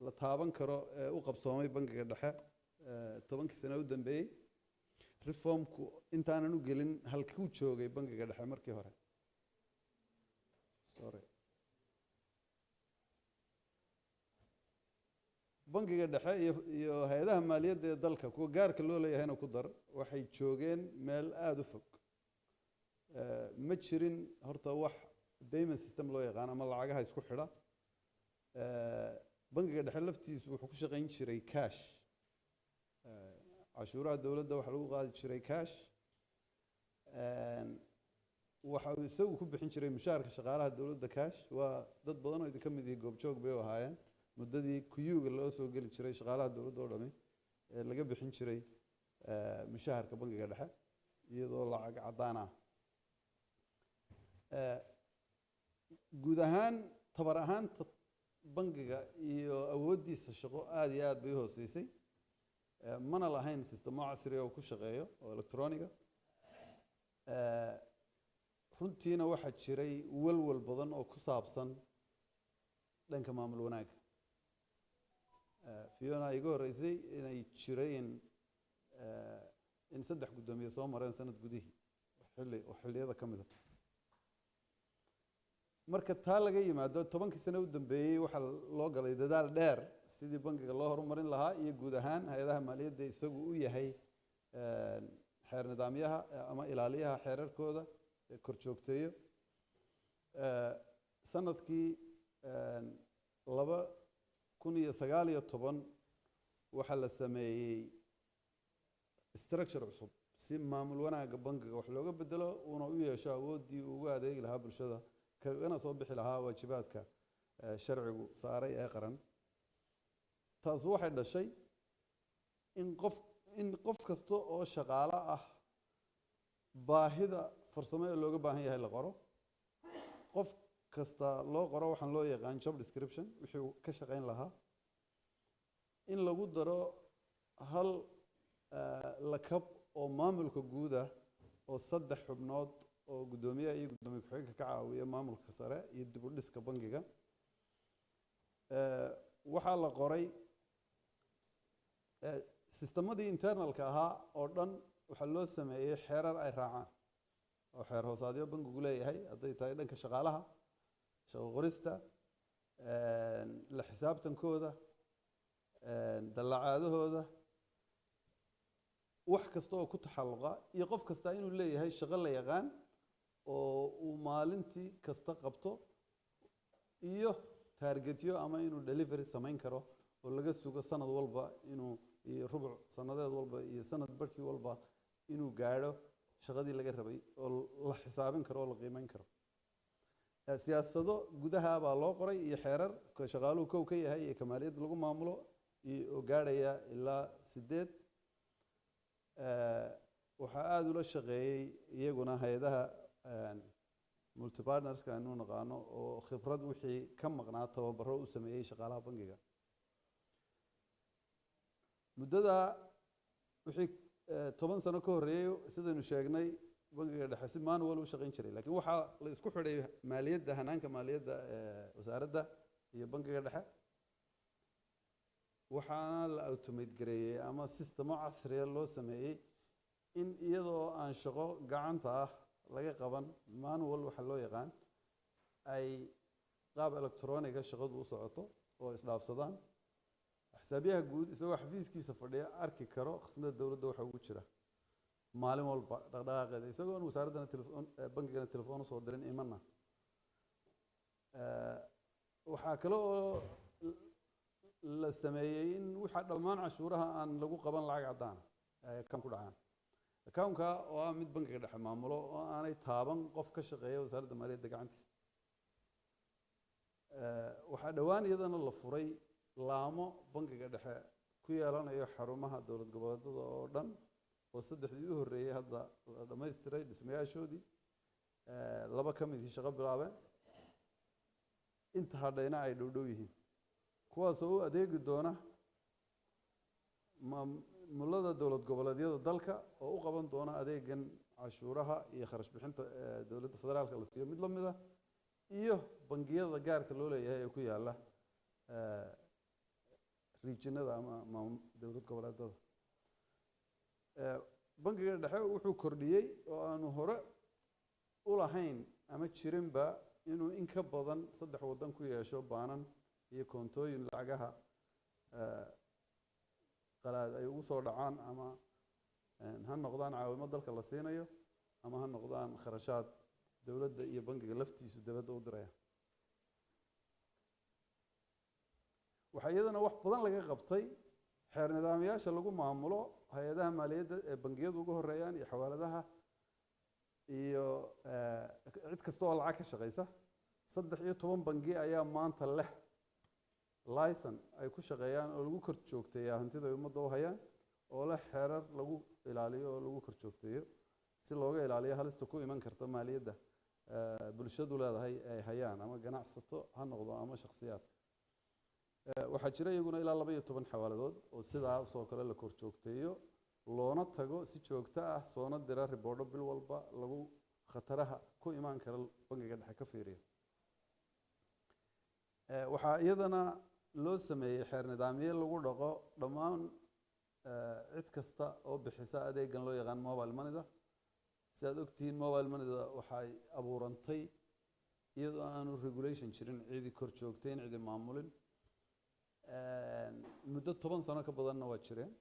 [SPEAKER 4] la taaban karo ee u qabsoomay bangiga dhexe 10kii sano u dambeeyay reformku intaanan u gelin halkuu joogay bangiga dhexe markii hore bangiga dhexe iyo hay'adaha maaliyadda ee dalka kuwa gaarka loo leeyahayna ku dar waxay joogeen meel aad u fog ma jirin horta wax payment system loo yaqaan ama lacagaha isku xidha bangiga dhexe laftiisu wuxuu ku shaqayn jiray cash cashuuraha dawladda waxa lagu qaadi jiray cash waxa uu isagu ku bixin jiray mushaharka shaqaalaha dawladda cash waa dad badan oo idinka mid yihiin goobjoog bay u ahaayeen muddadii kuyuuga loo soo geli jiray shaqaalaha dawladda oo dhami laga bixin jiray mushaharka bangiga dhexe iyadoo lacag caddaan ah guud ahaan tabar ahaanta bangiga iyo awooddiisa shaqo aad iyo aad bay u hooseysay mana lahayn sistemo casri oo ku shaqeeyo oo electroniga runtiina waxaa jiray walwal badan oo ku saabsan dhanka maamul wanaagga fiona iga horreysay inay jireen in 3 guddoomiye soo mareen sanad gudihii xilliyada ka mida marka taa laga yimaado 10 sano u dambeeyay waxa loo galay dadaal dheer sidii bangiga loo horumarin lahaa iyo guud ahaan hay'adaha maaliyadda isagu u yahay xeer nidaamyaha ama ilaaliyaha xeerarkooda kor joogteeyo sanadkii 2019 waxa la sameeyay structure cusub si maamul wanaagga bangiga wax looga bedelo una u yeesho awooddii ugu adeegi lahaa bulshada kana soo bixi lahaa waajibaadka sharcigu saaray ee qaran taas waxay dhashay in qof kasta oo shaqaale ah baahida farsamo ee looga baahan yahay la qoro qof kasta loo qoro waxaan loo yaqaan job description wixii uu ka shaqayn lahaa in lagu daro hal lakab oo maamulka guud ah oo 3 xubnood oo guddoomiyaha iyo guddoomiye ku-xigeenka ka caawiya maamulka sare iyo dib u dhiska bangiga waxaa la qoray sistemadii internalka ahaa oo dhan waxaa loo sameeyey xeerar ay raacaan oo xeer hoosaadyo bangigu leeyahay hadday tahay dhanka shaqaalaha shaqo qorista la xisaabtankooda dallacaadahooda wax kasta oo ku taxalluqa iyo qof kasta inuu leeyahay shaqo la yaqaan oo uu maalintii kasta qabto iyo targetyo ama inuu delivery samayn karo oo laga sugo sanad walba inuu iyo rubuc sanadeed walba iyo sanad barkii walba inuu gaadho shaqadii laga rabay oo la xisaabin karo oo la qiimeyn karo siyaasado gudaha baa loo qoray iyo xeerar shaqaaluhu kow ka yahay iyo kamaaliyadda lagu maamulo oo gaadhaya ilaa 8 waxaa aada ula shaqeeyey iyaguna hay-adaha multipartnerska aynu naqaano oo khibrad wixii ka maqnaa tababaro u sameeyey shaqaalaha bangiga muddada wixii 10 sano ka horreeyay sidaynu sheegnay bangiga dhexe si manual u shaqayn jiray laakiin waxaa la isku xidhay maaliyadda hanaanka maaliyadda wasaaradda iyo bangiga dhexe waxaana la automate gareeyey ama sistemo casriya loo sameeyey in iyadoo aan shaqo gacanta ah laga qaban manual waxa loo yaqaan ay qaab electroniga shaqadu u socoto oo isdhaafsadaan xisaabiyaha guud isagoo xafiiskiisa fadhiya arki karo khasnada dowladda waxa ugu jira maalin walba dhaqdhaqaaqeeda isagoo wasaaraddana bangigana telefoon u soo dirin imana waxaa kale oo la sameeyey in waxa dhammaan cashuuraha aan lagu qaban lacag caddaan kan ku dhacaan accountka oo ah mid bangiga dhexe maamulo oo aanay taaban qof ka shaqeeya wasaaradda maaliyadda gacantiisa waxaa dhowaan iyadana la furay laamo bangiga dhexe ku yeelanayo xarumaha dowlad goboleedyada oo dhan oo 3dii u horreeyay hadda la dhammaystiray dhismayaashoodii 2 ka midii shaqo bilaabeen inta hadhayna ay dhowdhow yihiin kuwaasoo u adeegi doona maamulada dowlad goboleedyada dalka oo u qaban doona adeegan cashuuraha iyo kharash bixinta dowladda federaalka la siiyo mid la mid ah iyo bangiyada gaarka loo leeyahay ee ku yaala regionada ama dowlad goboleedyada bangiga dhexe wuxuu kordhiyey oo aanu hore u lahayn ama jirinba inuu in ka badan 3 waddan ku yeesho baanan iyo koontooyin lacagaha qalaad ay ugu soo dhacaan ama ha noqdaan caawimo dalka la siinayo ama ha noqdaan kharashaad dowladda iyo bangiga laftiisu dibadda u diraya waxaa iyadana wax badan laga qabtay xeer nidaamyaasha lagu maamulo hay-adaha maaliyadda ee bangiyadu ugu horeeyaan iyo xawaaladaha iyo cid kasta oo lacag ka shaqeysa 13 bangi ayaa maanta leh licence ay ku shaqeeyaan oo lagu kor joogteeyaa hantida ay ummadda u hayaan oo leh xeerar lagu ilaaliyo oo lagu kor joogteeyo si looga ilaaliyo halista ku iman karta maaliyadda bulshadu leedahay ay hayaan ama ganacsato ha noqdo ama shakhsiyaad. waxaa jira iyaguna ilaa 12 xawaaladood oo sidaas oo kale la kor joogteeyo loona tago si joogto ah soona dira riboodho bil walba lagu khataraha ku iman kara bangiga dhexe ka fiiriyo. waxaa iyadana loo sameeyay xeer nidaamyo lagu dhaqo dhammaan cid kasta oo bixisa adeegan loo yaqaan mobile money-da. si aad ogtihiin mobile money-da waxay abuurantay iyadoo aanu regulation jirin, cidi kor joogtayn, cidi maamulin. muddo 10 sano ka badanna waa jireen,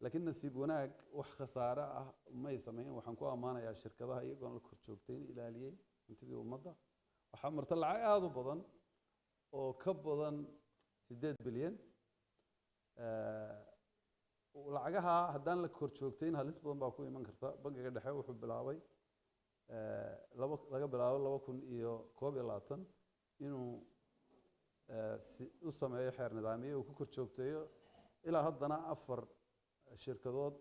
[SPEAKER 4] laakiin nasiib wanaag wax khasaare ah may sameyn. waxaan ku ammaanayaa shirkadaha iyagoon la kor joogtayn ilaaliyey hantidii ummadda. waxaa marta lacag aad u badan oo ka badan 8 bilyan. lacagaha haddaan la kor joogtayn halis badan baa ku iman karta. bangiga dhexe wuxuu bilaabay laga bilaabo 2021 inuu u sameeyo xeer nidaamiye uu ku kor joogteeyo. ilaa haddana 4 shirkadood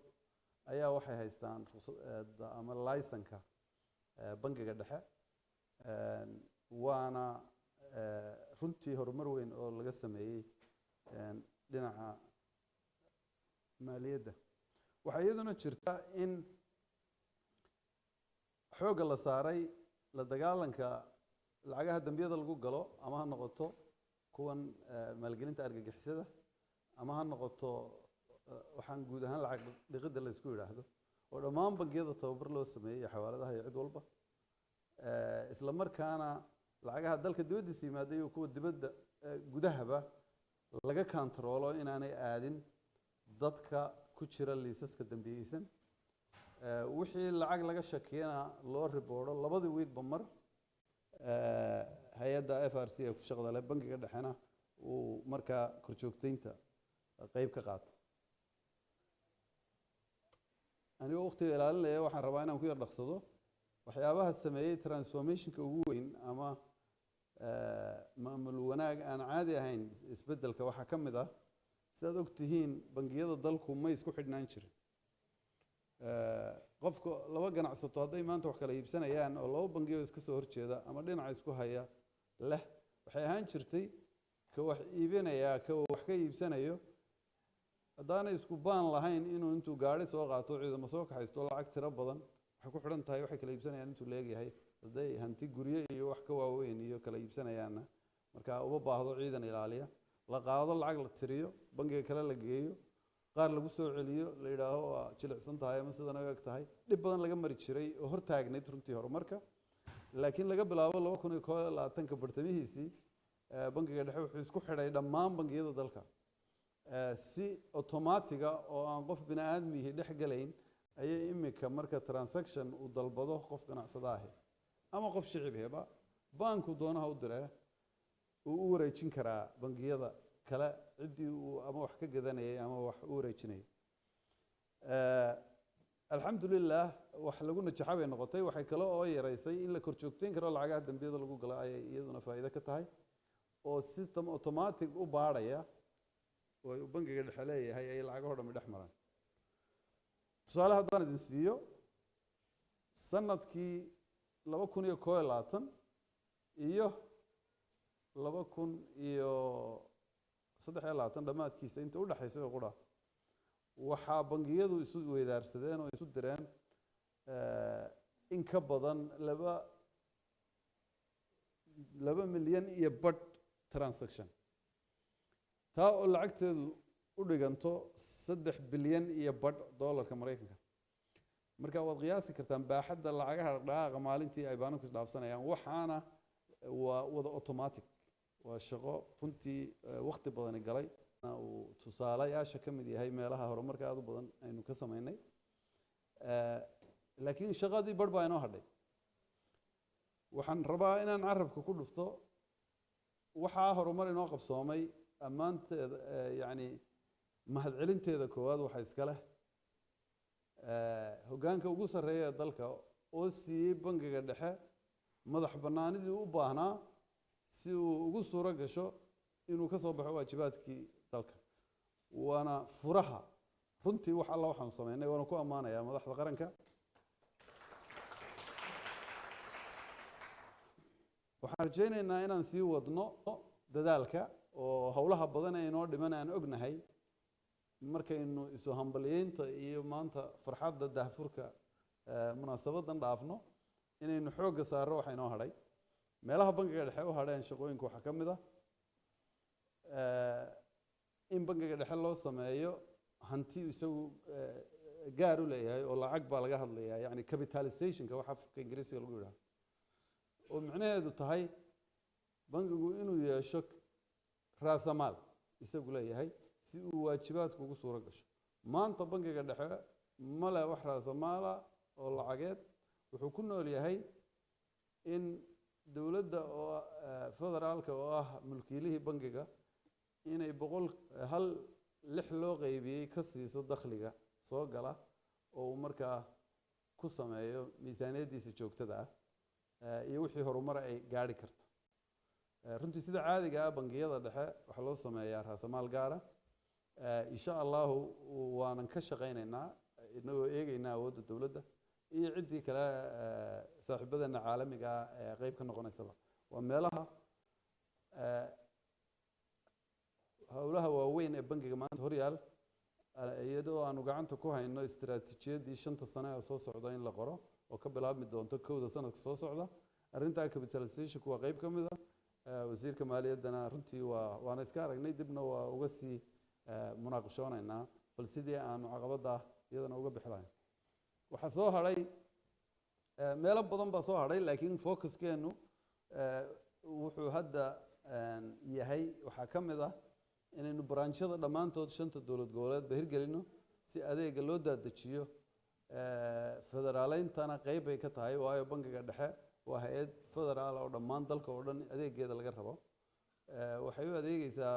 [SPEAKER 4] ayaa waxay haystaan ruqsadda ama laysanka bangiga dhexe. waana runtii horumar weyn oo laga sameeyey dhinaca maaliyadda. waxaa iyaduna jirta in xoogga la saaray la dagaalanka lacagaha dambiyada lagu galo, ama ha noqoto kuwan maalgelinta argagixisada, ama ha noqoto waxaan guud ahaan lacag dhiqidda la isku yidhaahdo, oo dhammaan bangiyada tababar loo sameeyey xawaaladaha iyo cid walba. isla markaana lacagaha dalka dibaddiisa yimaada iyo kuwa dibadda gudahaba laga kantaroolo inaanay aadin dadka ku jira liisaska dambiyeysan. wixii lacag laga shakiyana loo riboodho 2 wiigba mar. hay-adda FRC ee ku shaqada leh bangiga dhexena uu markaa korjoogteynta qayb ka qaato. anigoo waqtiga ilaalinaya waxaan rabaa inaan ku yar dhaqsado waxyaabaha sameeyey transformationka ugu weyn ama maamul wanaag aan caadi ahayn isbeddelka. waxaa ka mid ah sidaad ogtihiin bangiyada dalku ma isku xidhnaan jirin. qofka 2 ganacsato hadday maanta wax kala iibsanayaan oo 2 bangiyo iska soo horjeeda ama dhinaca isku haya leh, waxay ahaan jirtay ka wax iibinaya ka wax ka iibsanayo haddaanay isku baan lahayn inuu intuu gaari soo qaato ciidamo soo kaxaysto lacag tiro badan. waxay ku xidhan tahay waxay kala iibsanayaan intuu leeyahay. hadday hanti guryo iyo wax ka waaweyn iyo kala iibsanayaanna markaa uma baahdo ciidan ilaaliya. la qaado lacag la tiriyo bangiga kale la geeyo, qaar lagu soo celiyo, la yidhaaho waa jilicsan tahay ama sidan u eg tahay. dhib badan laga mari jiray oo hor taagnayd runtii horumarka. laakiin laga bilaabo 2021 bartamihiisii bangiga dhexe wuxuu isku xidhay dhammaan bangiyada dalka si otomaatiga oo aan qof bini aadmihii dhex galayn. ayay imika marka transaction uu dalbado qof ganacsada ahi ama qof shicibheba baanku doonaha u diree uu u wareejin karaa bangiyada kale ciddii uu ama wax ka gadanayay ama wax u wareejinayay. alxamdulilah wax lagu najaxa bay noqotay. waxay kale oo yaraysay in la kor joogteyn karo lacagaha dambiyada lagu galo ayay iyaduna faa'iido ka tahay, oo system automatic u baadhaya oo uu bangiga dhexe leeyahay ay lacagaho dhammi dhex maraan. tusaale haddaan idin siiyo, sanadkii 2021 iyo 2023 dhammaadkiisa inta u dhaxaysay oo qura waxaa bangiyadu isu weydaarsadeen oo isu direen in ka badan 2 milyan iyo badh transaction. taa oo lacagteedu u dhiganto 3 bilyan iyo badh doolarka Mareykanka. marka waad qiyaasi kartaan baaxadda lacagaha dhaqaaqa maalintii ay baanku isdhaafsanayaan. waxaana waa wada automatic. waa shaqo runtii waqti badan galay. uu tusaalayaasha ka mid yahay meelaha horumarka aad u badan aynu ka samaynay. laakiin shaqadii badh baa inoo hadhay. waxaan rabaa inaan carabka ku dhufto waxaa horumar inoo qabsoomay ammaanteeda yani mahadcelinteeda koowaad waxaa iska leh hoggaanka ugu sarreeya ee dalka oo siiyey bangiga dhexe madax bannaanidii u baahnaa si uu ugu suuro gasho inuu ka soo baxo waajibaadkii dalka. waana furaha runtii wax alla waxaanu samaynay. waana ku ammaanayaa madaxda qaranka. waxaan rajaynaynaa inaan sii wadno dadaalka oo howlaha badan ee inoo dhiman aan ognahay markaynu isu hambaliyeynta iyo maanta farxadda daahfurka munaasabadan dhaafno inaynu xoogga saarro waxa inoo hadhay meelaha bangiga dhexe u hadheen shaqooyinka waxaa ka mid ah in bangiga dhexe loo sameeyo hanti isagu gaar u leeyahay oo lacag baa laga hadlayaa yani capitalizationka waxa afka ingiriisiga lagu yidhaha oo micnaheedu tahay bangigu inuu yeesho raasamaal isagu leeyahay si uu waajibaadku ugu suuro gasho maanta bangiga dhexe ma leh wax raasamaala oo lacageed wuxuu ku nool yahay in dowladda oo federaalka oo ah mulkiilihii bangiga inay hal lix loo qaybiyey ka siiso dakhliga soo gala oo uu markaa ku sameeyo miisaaniyaddiisa joogtada ah iyo wixii horumar ay gaari karto runtii sida caadiga ah bangiyada dhexe waxaa loo sameeyaa raasamaal gaara insha allahu waanan ka shaqaynaynaa inagoo eegaynaa awoodda dowladda iyo ciddii kale saaxiibadeena caalamiga ah ee qayb ka noqonaysaba waa meelaha howlaha waaweyn ee bangiga maanta horyaal iyadoo aanu gacanta ku hayno istiraatiijiyaddii 5 sano ee soo socda in la qoro oo ka bilaabmi doonto 1 sanadka soo socda arrintaa capitalizationku waa qayb ka mid ah wasiirka maaliyaddana runtii waana iska aragnay dibna waa uga sii munaaqashoonaynaa bal sidii aanu caqabadda iyadana uga bixi lahayn waxaa soo hadhay meelo badan baa soo hadhay laakiin focuskeenu wuxuu hadda yahay waxaa ka mid ah inaynu branchada dhammaantood 5 dowlad goboleedba hirgelino si adeega loo daadajiyo federaaleyntana qayb ay ka tahay waayo bangiga dhexe waa hay-ad federaal oo dhammaan dalka oo dhan adeegeeda laga rabo waxay u adeegaysaa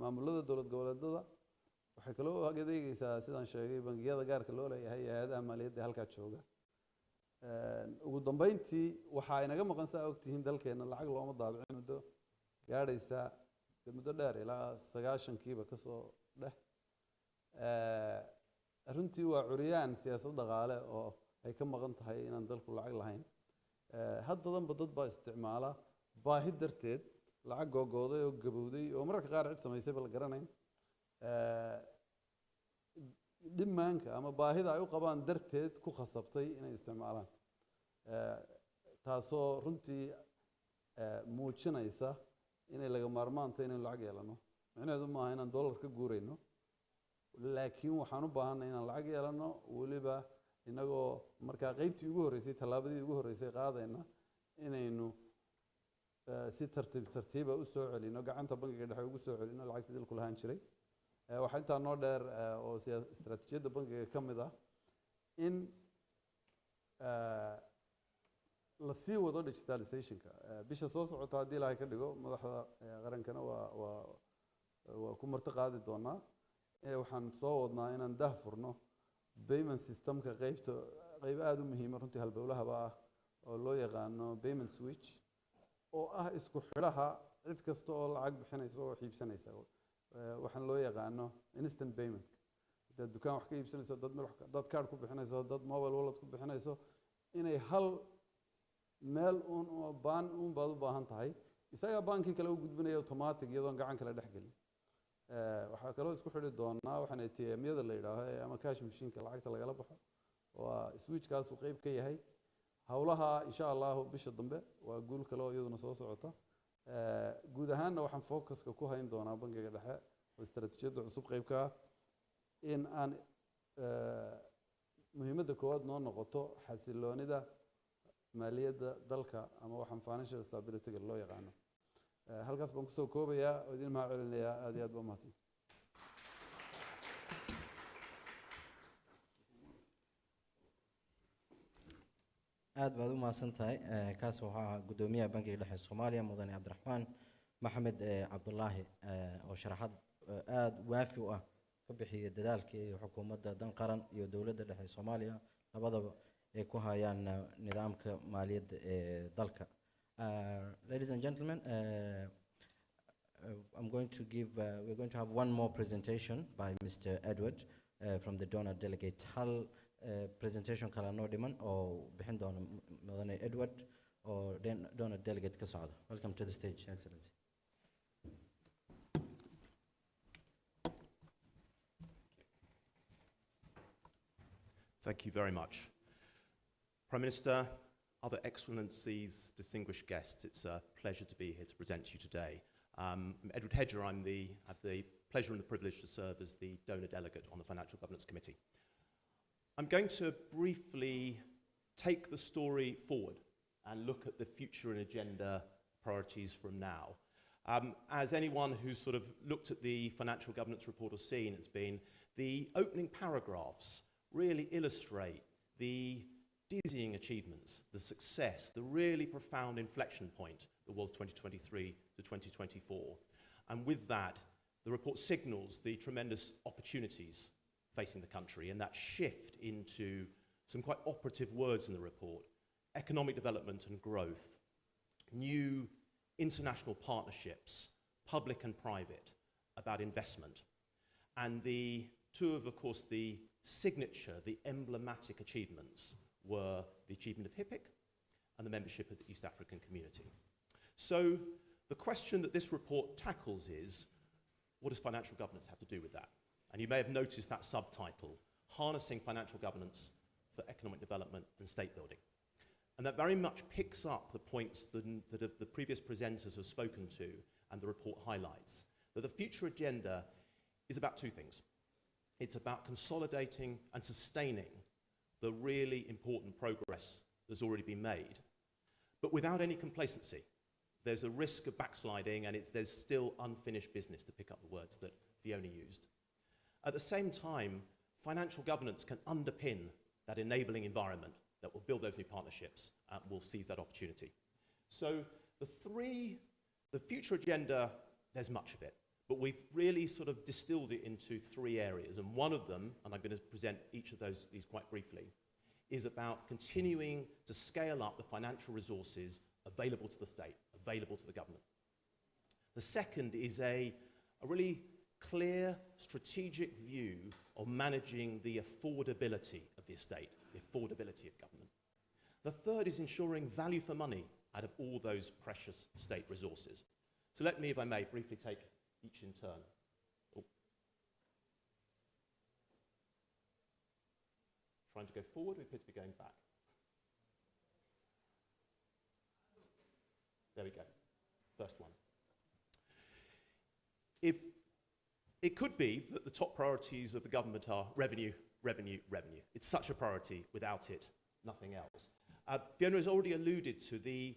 [SPEAKER 4] maamulada dowlad goboleedada waxay kaloo u adeegaysaa sidaan sheegay bangiyada gaarka loo leeyahay hay-adaha maaliyadda halkaa jooga ugu dambeyntii waxaa inaga maqan saa ogtihiin dalkeena lacag looma daabicin muddo gaadhaysa muddo dheer ilaa 90kiiba ka soo dheh runtii waa curyaan siyaasad dhaqaale oo ay ka maqan tahay inaan dalku lacag lahayn haddadanba dad baa isticmaala baahi darteed lacag googooday oo gabowday oo mararka qaar cid samaysayba la garanayn dhimaanka ama baahida ay u qabaan darteed ku khasabtay inay isticmaalaan taasoo runtii muujinaysa inay laga maarmaanta inaynu lacag yeelano micnaheedu maaha inaan dollar ka guurayno laakiin waxaan u baahanay inaan lacag yeelano weliba inagoo markaa qaybtii ugu horreysay tallaabadii ugu horreysay qaadayna inaynu si tartiiba u soo celino gacanta bangiga dhexe ugu soo celino lacagtii dalku lahaan jiray waxaa intaa noo dheer oo istaraatiijiyadda bangiga ka mid ah in la sii wado digitalizationka bisha soo socota haddii ilaahay ka dhigo madaxda qarankana waa ku marti qaadi doonaa waxaan soo wadnaa inaan dah furno payment systemka qayb aada u muhiima runtii halbowlahaba ah oo loo yaqaano payment switch oo ah isku xidhaha cid kasta oo lacag bixinaysa oo xiibsanaysa waxaan loo yaqaano instant payment dad dukaan wax ka iibsanayso dad card ku bixinayso dad mobile wallet ku bixinayso inay hal meel baan baad u baahan tahay isagaa baankii kale u gudbinaya automatic iyadoon gacan kale dhex gelin waxaa kaloo isku xidhi doonaa waxaan ATM-yada la yidhaaho ama cash machine-ka lacagta lagala baxo waa switchkaasuu qayb ka yahay howlaha insha allahu bisha dambe waa guul kale oo iyaduna soo socota guud ahaanna waxaan focuska ku hayn doonaa bangiga dhexe oo istaraatiijiyadda cusub qayb ka ah in aan muhiimadda koowaad noo noqoto xasiloonida maaliyadda dalka ama waxaan financial stability-ga loo yaqaano halkaas baan kusoo koobayaa oo idin mahad celinayaa aad iyo aad baa mahadsan
[SPEAKER 2] aad baad u mahadsan tahay kaas waxaa ahaa guddoomiyaha bangiga dhexe Soomaaliya mudane Cabdiraxmaan Maxamed Cabdullaahi oo sharaxad aad waafi u ah ka bixiyay dadaalkii iyo xukuumadda dan qaran iyo dowladda dhexe Soomaaliya labadaba ay ku hayaan nidaamka maaliyadda ee dalka. Ladies and gentlemen, we're going to have one more presentation by Mr. Edward from the donor delegate. Hal presentation kala noo dhiman oo bixin doona mudane Edward oo donor delegate ka socda. Welcome to the stage, Excellency.
[SPEAKER 5] Thank you very much. Prime Minister, other excellencies, distinguished guests, it's a pleasure to be here to present to you today. I'm Edward Hedger. I have the pleasure and the privilege to serve as the donor delegate on the Financial Governance Committee. I'm going to briefly take the story forward and look at the future and agenda priorities from now. As anyone who's sort of looked at the Financial Governance Report has seen, it's been the opening paragraphs really illustrate the dizzying achievements, the success, the really profound inflection point that was 2023 to 2024. And with that, the report signals the tremendous opportunities facing the country and that shift into some quite operative words in the report: economic development and growth, new international partnerships, public and private, about investment, and the two of course, the signature, the emblematic achievements were the achievement of HIPC and the membership of the East African Community. So the question that this report tackles is, what does financial governance have to do with that? And you may have noticed that subtitle, Harnessing Financial Governance for Economic Development and State Building. And that very much picks up the points that the previous presenters have spoken to and the report highlights. That the future agenda is about two things. It's about consolidating and sustaining the really important progress that's already been made, but without any complacency. There's a risk of backsliding, and there's still unfinished business, to pick up the words that Fiona used. At the same time, financial governance can underpin that enabling environment that will build those new partnerships and will seize that opportunity. So the future agenda, there's much of it, but we've really sort of distilled it into three areas. And one of them, and I'm going to present each of these quite briefly, is about continuing to scale up the financial resources available to the state, available to the government. The second is a really clear strategic view of managing the affordability of the estate, the affordability of government. The third is ensuring value for money out of all those precious state resources. So let me, if I may, briefly take each in turn. Oh. Trying to go forward, we appear to be going back. There we go. First one. If it could be that the top priorities of the government are revenue, revenue, revenue. It's such a priority. Without it, nothing else. Fiona has already alluded to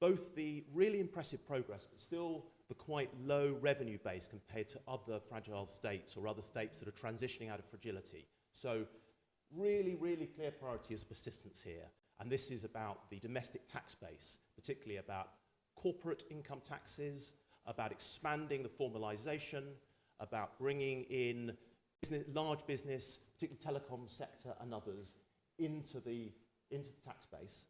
[SPEAKER 5] both the really impressive progress, but still the quite low revenue base compared to other fragile states or other states that are transitioning out of fragility. So really, really clear priority is persistence here. And this is about the domestic tax base, particularly about corporate income taxes, about expanding the formalization, about bringing in large business, particularly telecom sector and others, into the tax base.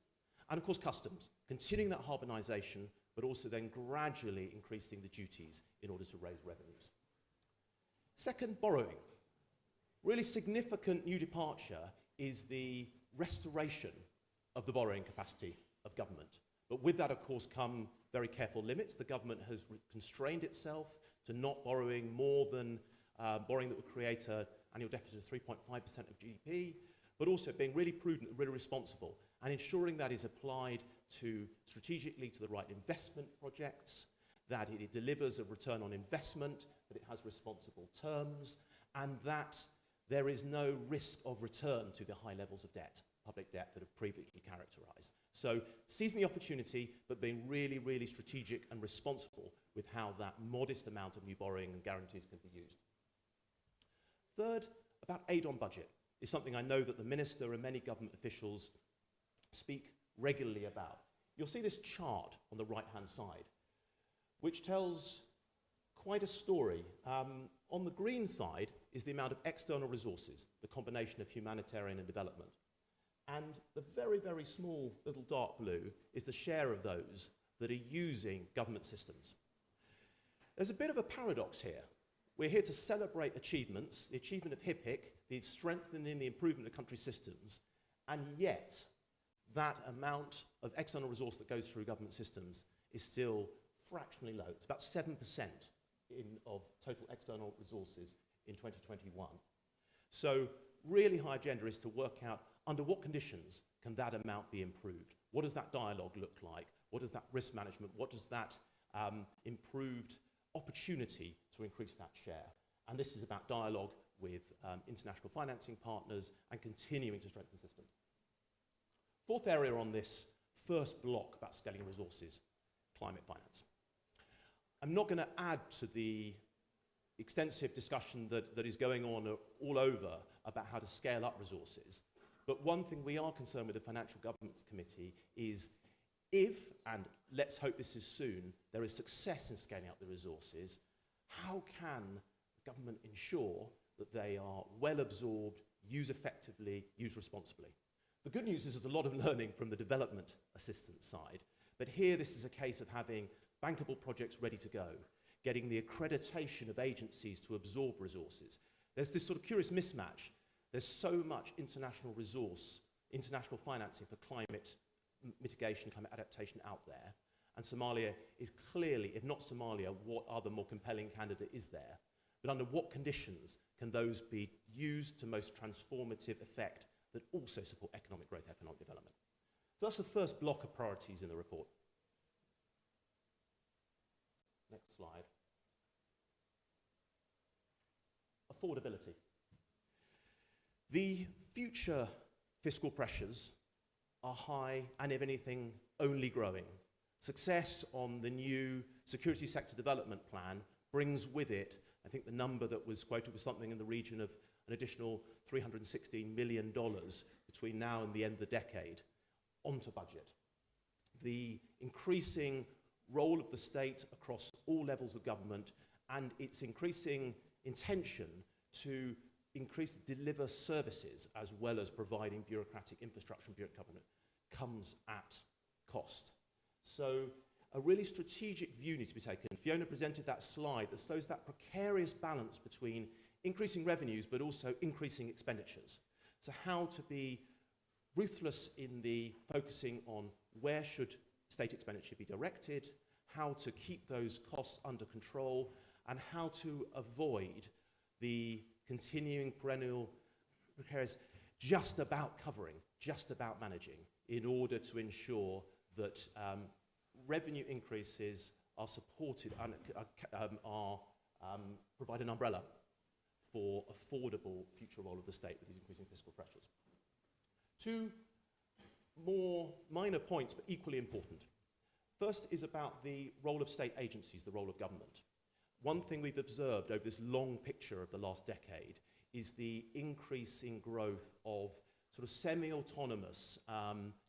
[SPEAKER 5] And of course customs, continuing that harmonization, but also then gradually increasing the duties in order to raise revenues. Second, borrowing. Really significant new departure is the restoration of the borrowing capacity of government. But with that, of course, come very careful limits. The government has constrained itself to not borrowing more than borrowing that would create an annual deficit of 3.5% of GDP, but also being really prudent and really responsible and ensuring that is applied strategically to the right investment projects, that it delivers a return on investment, that it has responsible terms, and that there is no risk of return to the high levels of debt, public debt, that have previously characterized. So seizing the opportunity, but being really, really strategic and responsible with how that modest amount of new borrowing and guarantees can be used. Third, about aid on budget, is something I know that the Minister and many government officials speak regularly about. You'll see this chart on the right-hand side, which tells quite a story. On the green side is the amount of external resources, the combination of humanitarian and development. And the very, very small little dark blue is the share of those that are using government systems. There's a bit of a paradox here. We're here to celebrate achievements, the achievement of HIPC, the strengthening, the improvement of country systems, and yet that amount of external resource that goes through government systems is still fractionally low. It's about 7% of total external resources in 2021. So really high agenda is to work out under what conditions can that amount be improved? What does that dialogue look like? What does that risk management, what does that improved opportunity to increase that share? And this is about dialogue with international financing partners and continuing to strengthen systems. Fourth area on this first block about scaling resources, climate finance. I'm not going to add to the extensive discussion that is going on all over about how to scale up resources. But one thing we are concerned with the Financial Governance Committee is if, and let's hope this is soon, there is success in scaling up the resources, how can government ensure that they are well absorbed, used effectively, used responsibly? The good news is there's a lot of learning from the development assistance side, but here this is a case of having bankable projects ready to go, getting the accreditation of agencies to absorb resources. There's this sort of curious mismatch. There's so much international resource, international financing for climate mitigation, climate adaptation out there, and Somalia is clearly, if not Somalia, what other more compelling candidate is there? But under what conditions can those be used to most transformative effect that also support economic growth, economic development? So that's the first block of priorities in the report. Next slide. Affordability. The future fiscal pressures are high and, if anything, only growing. Success on the new security sector development plan brings with it, I think the number that was quoted was something in the region of an additional $316 million between now and the end of the decade onto budget. The increasing role of the state across all levels of government and its increasing intention to deliver services as well as providing bureaucratic infrastructure and bureaucratic government comes at cost. So a really strategic view needs to be taken. Fiona presented that slide that shows that precarious balance between increasing revenues but also increasing expenditures. So how to be ruthless in the focusing on where should state expenditure be directed, how to keep those costs under control, and how to avoid the continuing perennial precarious just about covering, just about managing, in order to ensure that revenue increases are supported and provide an umbrella for affordable future role of the state with these increasing fiscal pressures. Two more minor points, but equally important. First is about the role of state agencies, the role of government. One thing we've observed over this long picture of the last decade is the increasing growth of sort of semi-autonomous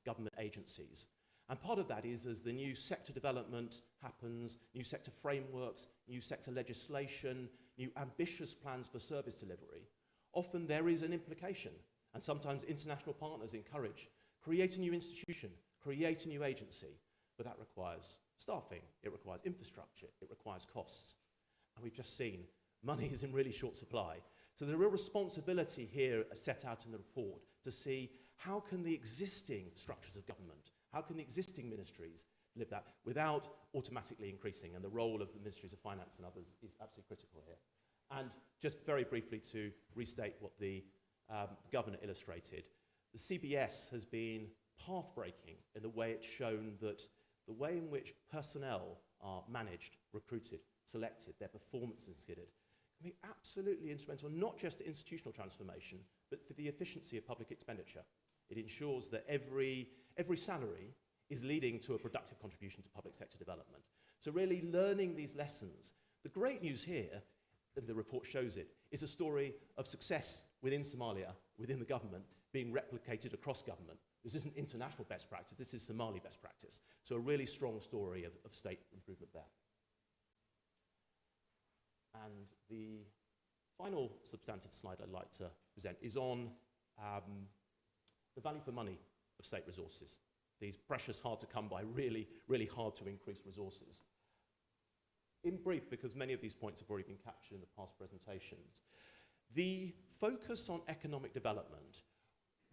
[SPEAKER 5] government agencies. And part of that is as the new sector development happens, new sector frameworks, new sector legislation, new ambitious plans for service delivery, often there is an implication, and sometimes international partners encourage, create a new institution, create a new agency, but that requires staffing, it requires infrastructure, it requires costs. And we've just seen money is in really short supply. So there's a real responsibility here set out in the report to see how can the existing structures of government, how can the existing ministries live that without automatically increasing, and the role of the ministries of finance and others is absolutely critical here. And just very briefly to restate what the governor illustrated, the CBS has been path-breaking in the way it's shown that the way in which personnel are managed, recruited, selected, their performance is considered, can be absolutely instrumental, not just to institutional transformation, but for the efficiency of public expenditure. It ensures that every salary is leading to a productive contribution to public sector development. So really learning these lessons. The great news here, and the report shows it, is a story of success within Somalia, within the government, being replicated across government. This isn't international best practice, this is Somali best practice. So a really strong story of state improvement there. And the final substantive slide I'd like to present is on the value for money of state resources. These precious, hard to come by, really, really hard to increase resources. In brief, because many of these points have already been captured in the past presentations, the focus on economic development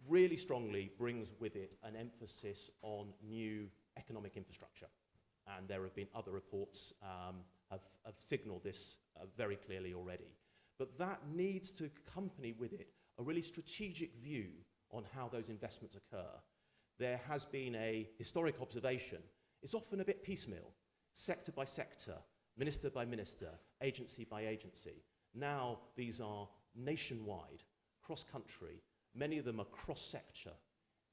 [SPEAKER 5] really strongly brings with it an emphasis on new economic infrastructure. And there have been other reports have signalled this very clearly already. But that needs to accompany with it a really strategic view on how those investments occur. There has been a historic observation. It's often a bit piecemeal, sector by sector, minister by minister, agency by agency. Now these are nationwide, cross-country. Many of them are cross-sector.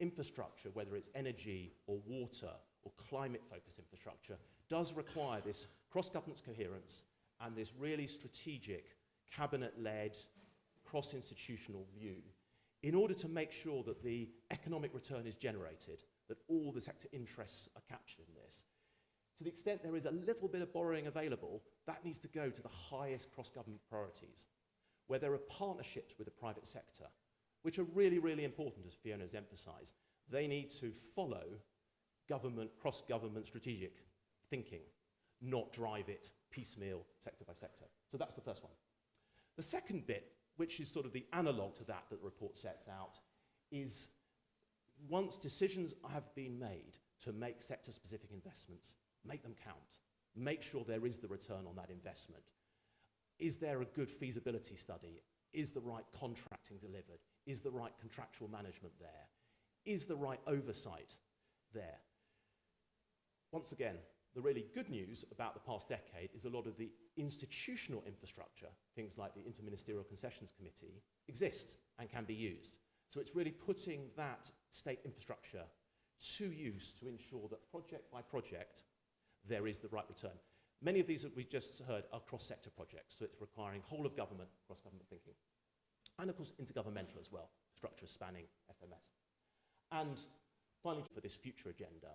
[SPEAKER 5] Infrastructure, whether it's energy or water or climate-focused infrastructure, does require this cross-governance coherence and this really strategic, cabinet-led, cross-institutional view in order to make sure that the economic return is generated, that all the sector interests are captured in this. To the extent there is a little bit of borrowing available, that needs to go to the highest cross-government priorities, where there are partnerships with the private sector, which are really, really important, as Fiona has emphasised. They need to follow government, cross-government strategic thinking, not drive it piecemeal, sector by sector. So that's the first one. The second bit, which is sort of the analogue to that the report sets out, is once decisions have been made to make sector-specific investments, make them count. Make sure there is the return on that investment. Is there a good feasibility study? Is the right contracting delivered? Is the right contractual management there? Is the right oversight there? Once again, the really good news about the past decade is a lot of the institutional infrastructure, things like the Interministerial Concessions Committee, exist and can be used. So it's really putting that state infrastructure to use to ensure that project by project, there is the right return. Many of these that we just heard are cross-sector projects, so it's requiring whole of government, cross-government thinking. And of course, intergovernmental as well, structures spanning FMS. And finally, for this future agenda,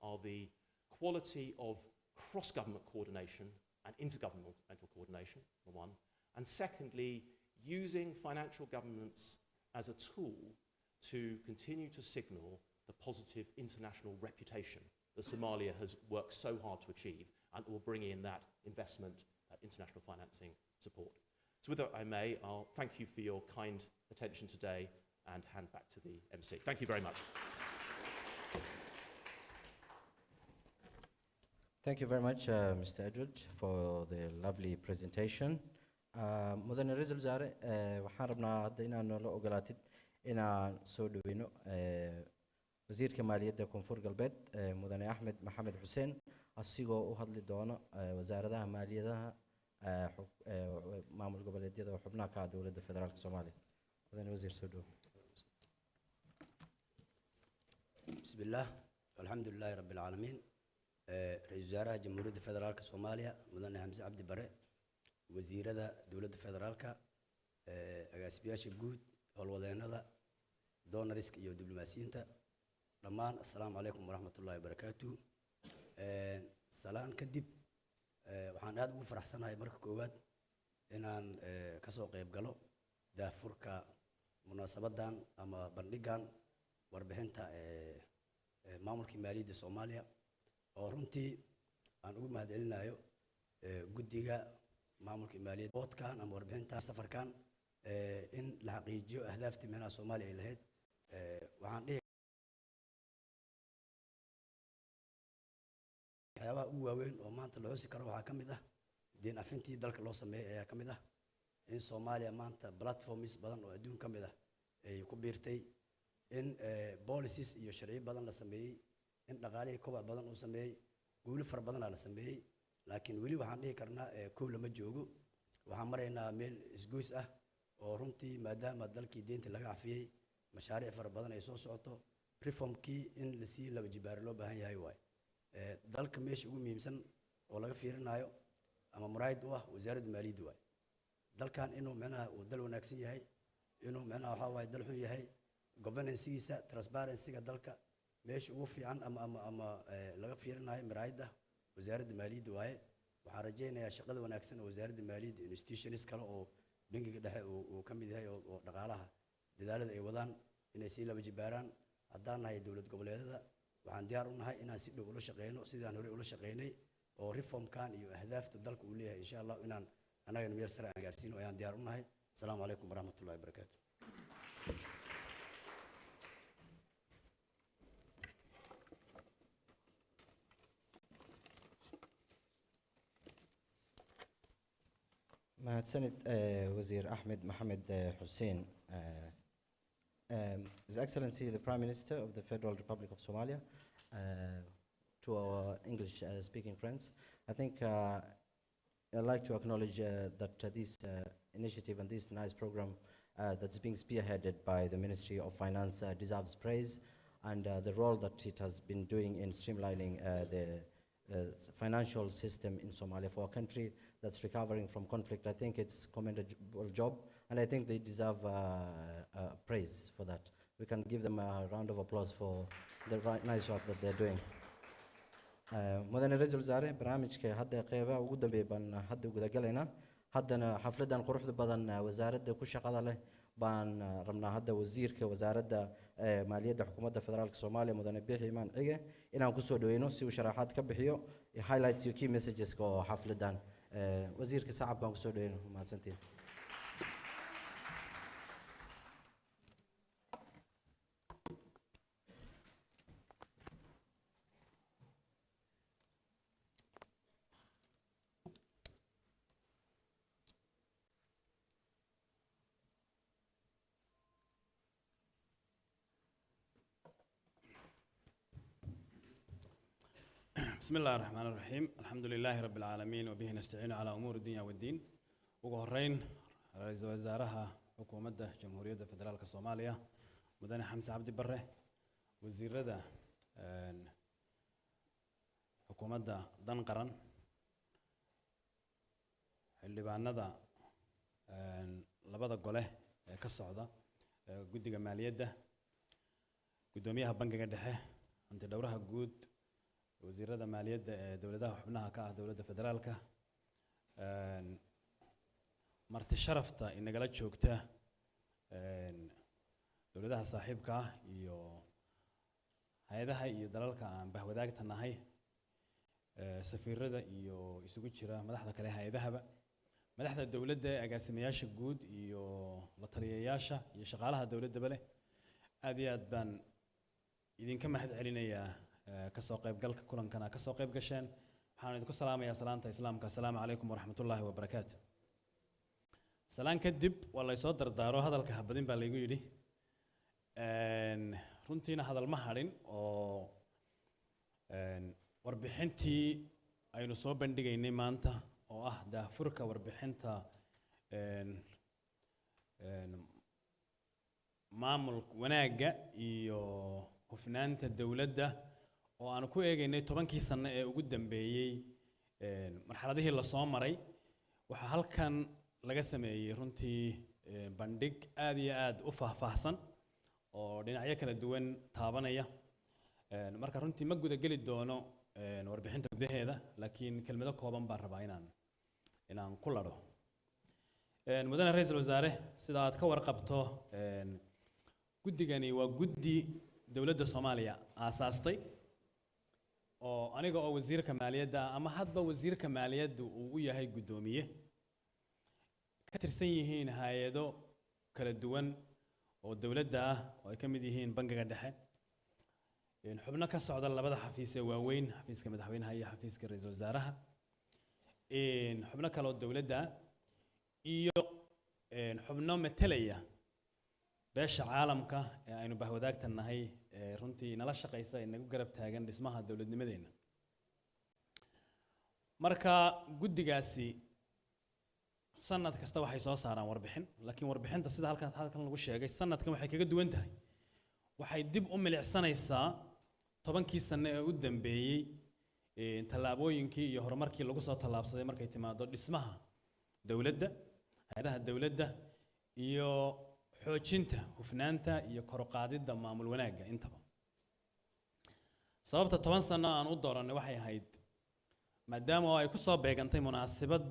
[SPEAKER 5] are the quality of cross-government coordination and intergovernmental coordination, for one. And secondly, using financial governance as a tool to continue to signal the positive international reputation that Somalia has worked so hard to achieve, and will bring in that investment, that international financing support. So with that, I may, I'll thank you for your kind attention today and hand back to the MC. Thank you very much.
[SPEAKER 2] Thank you very much, Mr. Edward, for the lovely presentation. Mudane Ra'iisul Wasaare, waxaan rabnaa hadda inaan noola ogolaatid inaan soo dhaweyno wasiirka maaliyadda koonfur galbeed mudane Axmed Maxamed Xuseen asigoo u hadli doono wasaaradaha maaliyadaha maamul goboleedyada xubnaha ka dowladda federaalka Soomaaliya. Mudane wasiir soo dhaw.
[SPEAKER 6] Bismillah, alhamdulillahi rabbil alamin. رئيس وزراء جمهورية الفدرالية الصومالية مدن حمزة عبد البر وزير دولة الفدرالية أجاسبياش الجود والوضعنا دون ريسك يو دبلوماسيين رمان السلام عليكم ورحمة الله وبركاته سلام كدب وحن هذا وفرح سنة هاي مركب كوبات إن كسوق يبقلو ده فرقة مناسبة دان أما بندقان وربحنتا مامولك مالية الصومالية oo runtii aan ugu mahadcelinayo guddiga maamulka maaliyadda boodkan ama warbixinta safarkan in la xaqiijiyo ahdaafta meelaha Soomaaliya ay lahayd waxaan dhihi waxyaabaha ugu waaweyn oo maanta la xusi karo waxaa ka mid ah diin afintii dalka loo sameeyay ayaa ka mid ah in Soomaaliya maanta platforms badan oo adduun ka mid ah ay ku biirtay in policies iyo sharci badan la sameeyay in dhaqaalihi kobac badan uu sameeyay guulo far badan la sameeyay laakiin wali waxaan dhihi karnaa koow lama joogo waxaan maraynaa meel isgoys ah oo runtii maadaama dalkii deynta laga cafiyay mashaariic far badan ay soo socoto reformkii in la sii laba jibaar loo baahan yahay waay dalka meesha ugu muhiimsan oo laga fiirinayo ama muraayid u ah wasaaradda maaliyadda waay dalkan inuu macnaha uu dal wanaagsan yahay inuu macnaha waxa waay dal xun yahay governance-giisa transparency-ga dalka meesha ugu fiican ama laga fiirinayo maraayidda wasaaradda maaliyadda waaye waxaan rajaynayaa shaqada wanaagsan oo wasaaradda maaliyadda institutions kale oo bangiga dhexe uu ka mid yahay oo dhaqaalaha dadaalada ay wadaan inay sii laba jibaaraan haddaan nahay dowlad goboleedyada waxaan diyaar u nahay inaan si dhow ula shaqeyno sidaan hore ula shaqeynay oo reformkan iyo ahdaafta dalka uu leeyahay insha Allah inaan anagana meel sare aan gaarsiino ayaan diyaar u nahay. Assalaamu calaykum waraxmatullaahi wabarakaatuh.
[SPEAKER 2] mahadsanid Wasiir Ahmed Mohamed Hussein. His Excellency the Prime Minister of the Federal Republic of Somalia, to our English speaking friends, I think I'd like to acknowledge that this initiative and this nice program that's being spearheaded by the Ministry of Finance deserves praise, and the role that it has been doing in streamlining the financial system in Somalia for a country that's recovering from conflict. I think it's a commendable job, and I think they deserve praise for that. We can give them a round of applause for the nice work that they're doing. مدن رئيس الوزراء برامجك هذا قيبة وجودا بين هذا وجودا قلنا هذا حفلة قروح بدن وزارة كل شيء قضى له بان رمنا هذا وزير كوزارة مالية حكومة الفدرال الصومالية مدن بيحي من إيه إن أنكسو دوينو سوي شرحات كبحيو highlights you key messages كو حفلة دان وزير كساعب بانكسو دوينو ما سنتين.
[SPEAKER 7] بسم الله الرحمن الرحيم الحمد لله رب العالمين وبه نستعين على أمور الدنيا والدين وقهرين رئيس وزراء حكومة جمهورية فدرالك الصومالية مدن حمزة عبد بره وزير ردا حكومة دنقرن اللي بعنا لبض قله كالصعدة جود جمالية ده قدوميها بنك قدحه أنت دورها جود وزير مالية دولتها حبناها كدولة فدرالك مرت الشرفت إن قالت شوكته دولتها صاحبك هذا هي دلالك عن بهوداك تناهي سفير ردا يسوق شراء مدحضك عليها ذهب مدحض الدولة ده أقاسمياش الجود لطرياياشة يشغلها الدولة ده بله هذه أدبان إذا كم حد علينا يا كسوق قلك كلن كنا كسوق قشين حان يدك السلام يا سلامة إسلامك السلام عليكم ورحمة الله وبركاته سلام كدب والله يصدر دارو هذا الكهبدين بالليجو يدي رنتينا هذا المحرين أو وربحنتي أي نصوب بندقة إني ما أنت أو ده فرقة وربحنتا maamul wanaaga iyo hufnaanta dawladda oo aan ku eegaynay 10kii sano ee ugu dambeeyay marxaladihii la soo maray waxa halkan laga sameeyay runtii bandhig aad iyo aad u faahfaahsan oo dhinacyo kala duwan taabanaya marka runtii ma guda gali doono warbixinta gudaheeda laakiin kelmado kooban baan rabaa inaan ku laro mudane ra'iisul wasaare sida aad ka warqabto guddigani waa guddi dawladda Soomaaliya aasaastay oo aniga oo wasiirka maaliyadda ama hadba wasiirka maaliyadda uu u yahay gudoomiye ka tirsan yihiin hay'ado kala duwan oo dawladda ah oo ay ka mid yihiin bangiga dhexe xubno ka socda labada xafiis ee waaweyn xafiiska madaxweynaha iyo xafiiska ra'iisul wasaaraha xubno kale oo dawladda iyo xubno metelaya beesha caalamka ee aynu bahwadaagtan nahay runtii nala shaqeysa inagu garab taagan dhismaha dawladnimadeena marka guddigaasi sanad kasta waxay soo saaraan warbixin laakiin warbixinta sida halkan lagu sheegay sanadkan waxay kaga duwan tahay waxay dib u milicsanaysaa 10kii sano ee u dambeeyay tallaabooyinkii iyo horumarkii lagu soo tallaabsaday markay timaado dhismaha dawladda hay'adaha dawladda iyo xoojinta hufnaanta iyo kor u qaadidda maamul wanaagga intaba sababta 10 sano aan u dooranay waxay ahayd maadaama ay ku soo beegantay munaasabad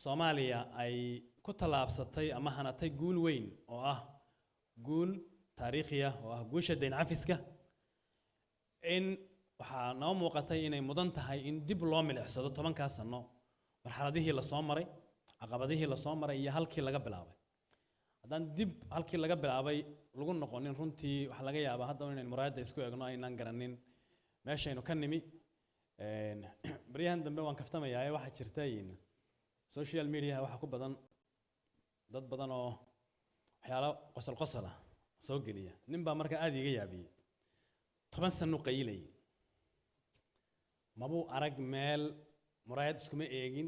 [SPEAKER 7] Soomaaliya ay ku tallaabsatay ama hanatay guul weyn oo ah guul taariikhi ah oo ah guusha deyn cafiska in waxa noo muuqatay inay mudan tahay in dib loo milicsado 10ka sano marxaladihii la soo maray caqabadihii la soo maray iyo halkii laga bilaabay haddaan dib halkii laga bilaabay lagu noqonin runtii waxa laga yaabaa hadda inaan muraayada isku eegno aynaan garanin meeshaynu ka nimi baryahan dambe waan kaftamayaa waxa jirta social media waxa ku badan dad badan oo waxyaalo qosol ah soo geliya nin baa marka aad iga yaabiyay 10 sano qaylay mabuu arag meel muraayad iskuma eegin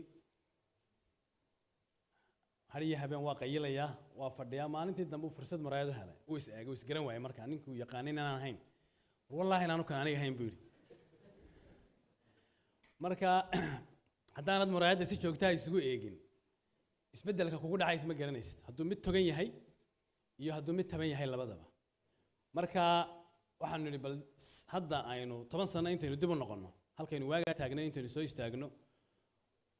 [SPEAKER 7] hariya habeen waa qaylaya waa fadhiya maalintii dambe fursad muraayad u helay uu is eegay uu is garan waayay marka ninkuu yaqaanin inaan ahayn wallahi inaanu kan aniga ahayn buu yiri marka haddaanad muraayadda si joogtaa isugu eegin isbeddelka kugu dhacay isma garanaysid hadduu mid togan yahay iyo hadduu mid taban yahay labadaba marka waxaan nidhi bal hadda aynu 10 sano intaynu dib u noqonno halkaynu waagaa taagnay intaynu soo istaagno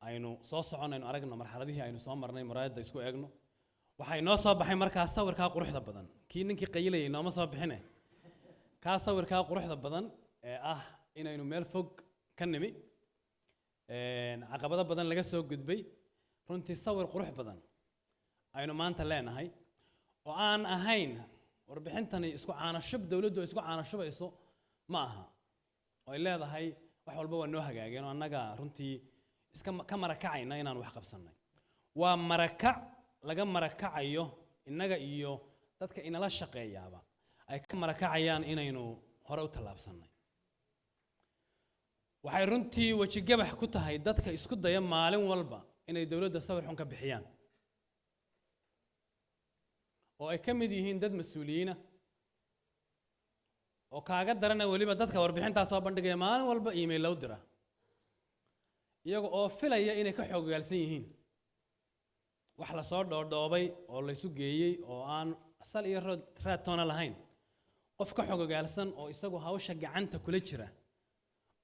[SPEAKER 7] aynu soo soconayno aragno marxaladihii aynu soo marnay muraayadda isku eegno waxay noo soo baxay markaa sawirkaa quruxda badan kii ninkii qayilayay nooma soo bixine kaa sawirkaa quruxda badan ee ah inaynu meel fog ka nimi caqabado badan laga soo gudbay runtii sawir qurux badan aynu maanta leenahay oo aan ahayn warbixintani isku caanashub dawladdu isku caanashubayso ma aha oo ay leedahay wax walba waa noo hagaageen oo annaga runtii iska ka marakacayna inaan wax qabsannay waa marakac laga marakacayo innaga iyo dadka inala shaqeeyaaba ay ka marakacayaan inaynu hore u tallaabsannay waxay runtii waji gabax ku tahay dadka isku daya maalin walba inay dawladda sawir xun ka bixiyaan oo ay ka mid yihiin dad mas'uuliyiina oo kaaga darana waliba dadka warbixintaas soo bandhigaya maalin walba email loo dira iyaga oo filaya inay ka xoogaalsan yihiin wax la soo dhoodhoobay oo la isu geeyay oo aan asal iyo raad toona lahayn qof ka xoogaalsan oo isagu hawsha gacanta kula jira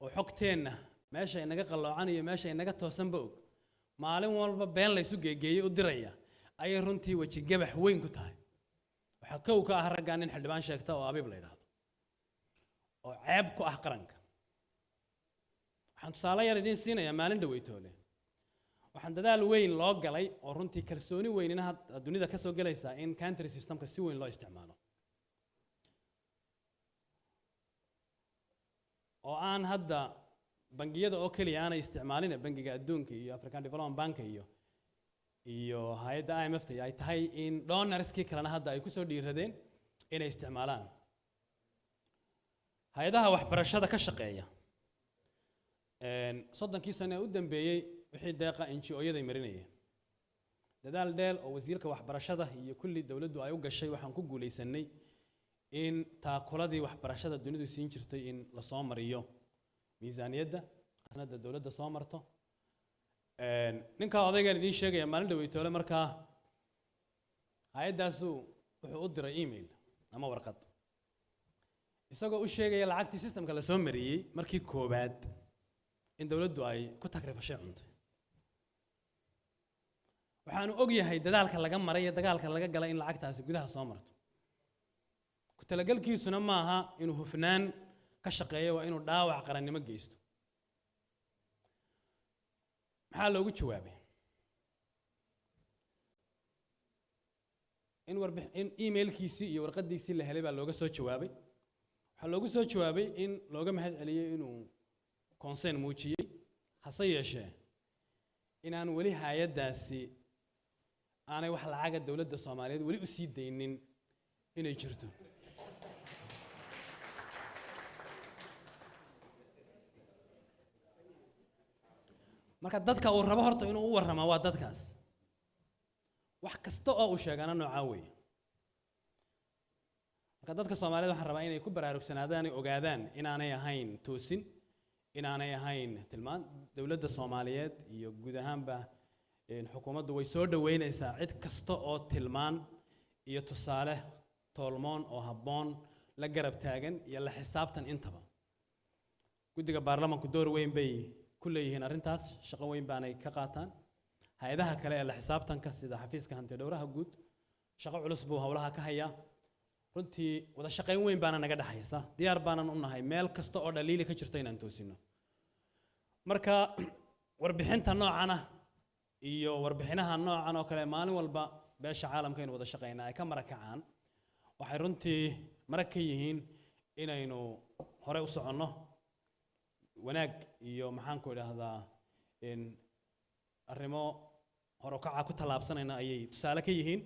[SPEAKER 7] oo xogteenna meesha inaga qaloocan iyo meesha inaga toosanba og maalin walba been la isu geeyay u diraya ayay runtii waji gabax weyn ku tahay waxa kow ka ah ragga nin xildhibaan sheegta oo abiib la yiraahdo oo ceeb ku ah qaranka waxaan tusaale yar idin siinayaa maalin dhaweytoole waxaan dadaal weyn loo galay oo runtii kalsooni weynina dunida ka soo galaysa in country systemka si weyn loo isticmaalo oo aan hadda bangiyada oo kaliya aanay isticmaalin bangiga adduunka iyo African Development Bank iyo hay'adda IMF ay tahay in donorskii kalena hadda ay ku soo dhiiradeen inay isticmaalaan hay'adaha waxbarashada ka shaqeeya 30 sano u dambeeyay wixii deeqa NGO-yada marinayeen dadaal dheer oo wasiirka waxbarashada iyo kulli dawladdu ay u gashay waxaan ku guuleysanay in taakuladii waxbarashada dunidu siin jirtay in la soo mariyo miisaaniyadda qasnada dawladda soo marto ninka odaygan idin sheegaya maalin dhaweytoole markaa hay'adaasu wuxuu u diray email ama warqad isagoo u sheegaya lacagtii systemka la soo mariyay markii koobaad in dawladdu ay ku takrifashay cuntay waxaanu og yahay dadaalka laga maray iyo dagaalka laga galay in lacagtaasi gudaha soo marto ku talagalkiisuna maaha inuu hufnaan ka shaqeeyo waa inuu dhaawac qarannimo geysto maxaa loogu jawaabay in emailkiisii iyo warqadiisii la helay baa looga soo jawaabay waxaa loogu soo jawaabay in looga mahad celiyay inuu concern muujiyay hase yeeshee inaan weli hay'adaasi aanay wax lacaga dawladda Soomaaliyeed weli u sii deynin inay jirto marka dadka uu rabo horta inuu u warramo waa dadkaas wax kasta oo uu sheegana nooca weey marka dadka Soomaaliyeed waxaan rabaa inay ku baraarugsanaadaan ay ogaadaan inaanay ahayn toosin inaanay ahayn tilmaan dawladda Soomaaliyeed iyo guud ahaanba xukuumaddu way soo dhaweynaysaa cid kasta oo tilmaan iyo tusaale toolmoon oo habboon la garab taagan iyo la xisaabtan intaba guddiga baarlamaanku door weyn bay ku leeyihiin arrintaas shaqo weyn baanay ka qaataan hay'adaha kale ee la xisaabtanka sida xafiiska hantidhawraha guud shaqo culus buu hawlaha ka hayaa runtii wada shaqayn weyn baana naga dhaxaysa diyaar baanan u nahay meel kasta oo dhaliili ka jirta inaan toosino marka warbixinta noocan ah iyo warbixinaha noocan oo kale maalin walba beesha caalamka in wada shaqeynaa ay ka marakacaan waxay runtii marag ka yihiin inaynu hore u soconno wanaag iyo maxaan ku idhaahdaa in arrimo hor u kaca ku tallaabsanayna ayay tusaale ka yihiin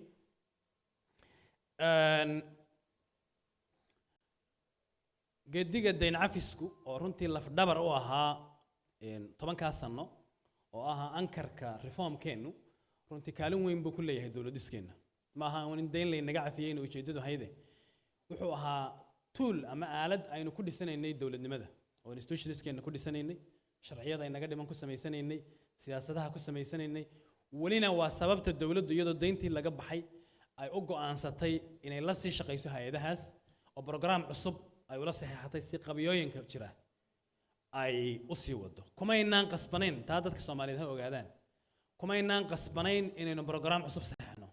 [SPEAKER 7] geediga dayn cafisku oo runtii laf dhabar u ahaa 10 sano oo ahaa ankarka reformkeenu runtii kaalin weyn buu ku leeyahay dawladiskeena ma aha in dayn la inaga cafiyeen ujeedadu hayde wuxuu ahaa tool ama aalad aynu ku dhisanaynay dawladnimada oo institutionskeena ku dhisanaynay sharciyada ay naga dhiman ku sameysanaynay siyaasadaha ku sameysanaynay walina waa sababta dawladdu iyadoo dayntii laga baxay ay u go'aansatay inay la sii shaqeyso hay'adahaas oo program cusub ay ula saxiixatay si qabiyooyinka jira ay u sii wado kuma inaan qasbanayn taa dadka Soomaaliyeed ha ogaadaan kuma inaan qasbanayn inaynu program cusub saxiixno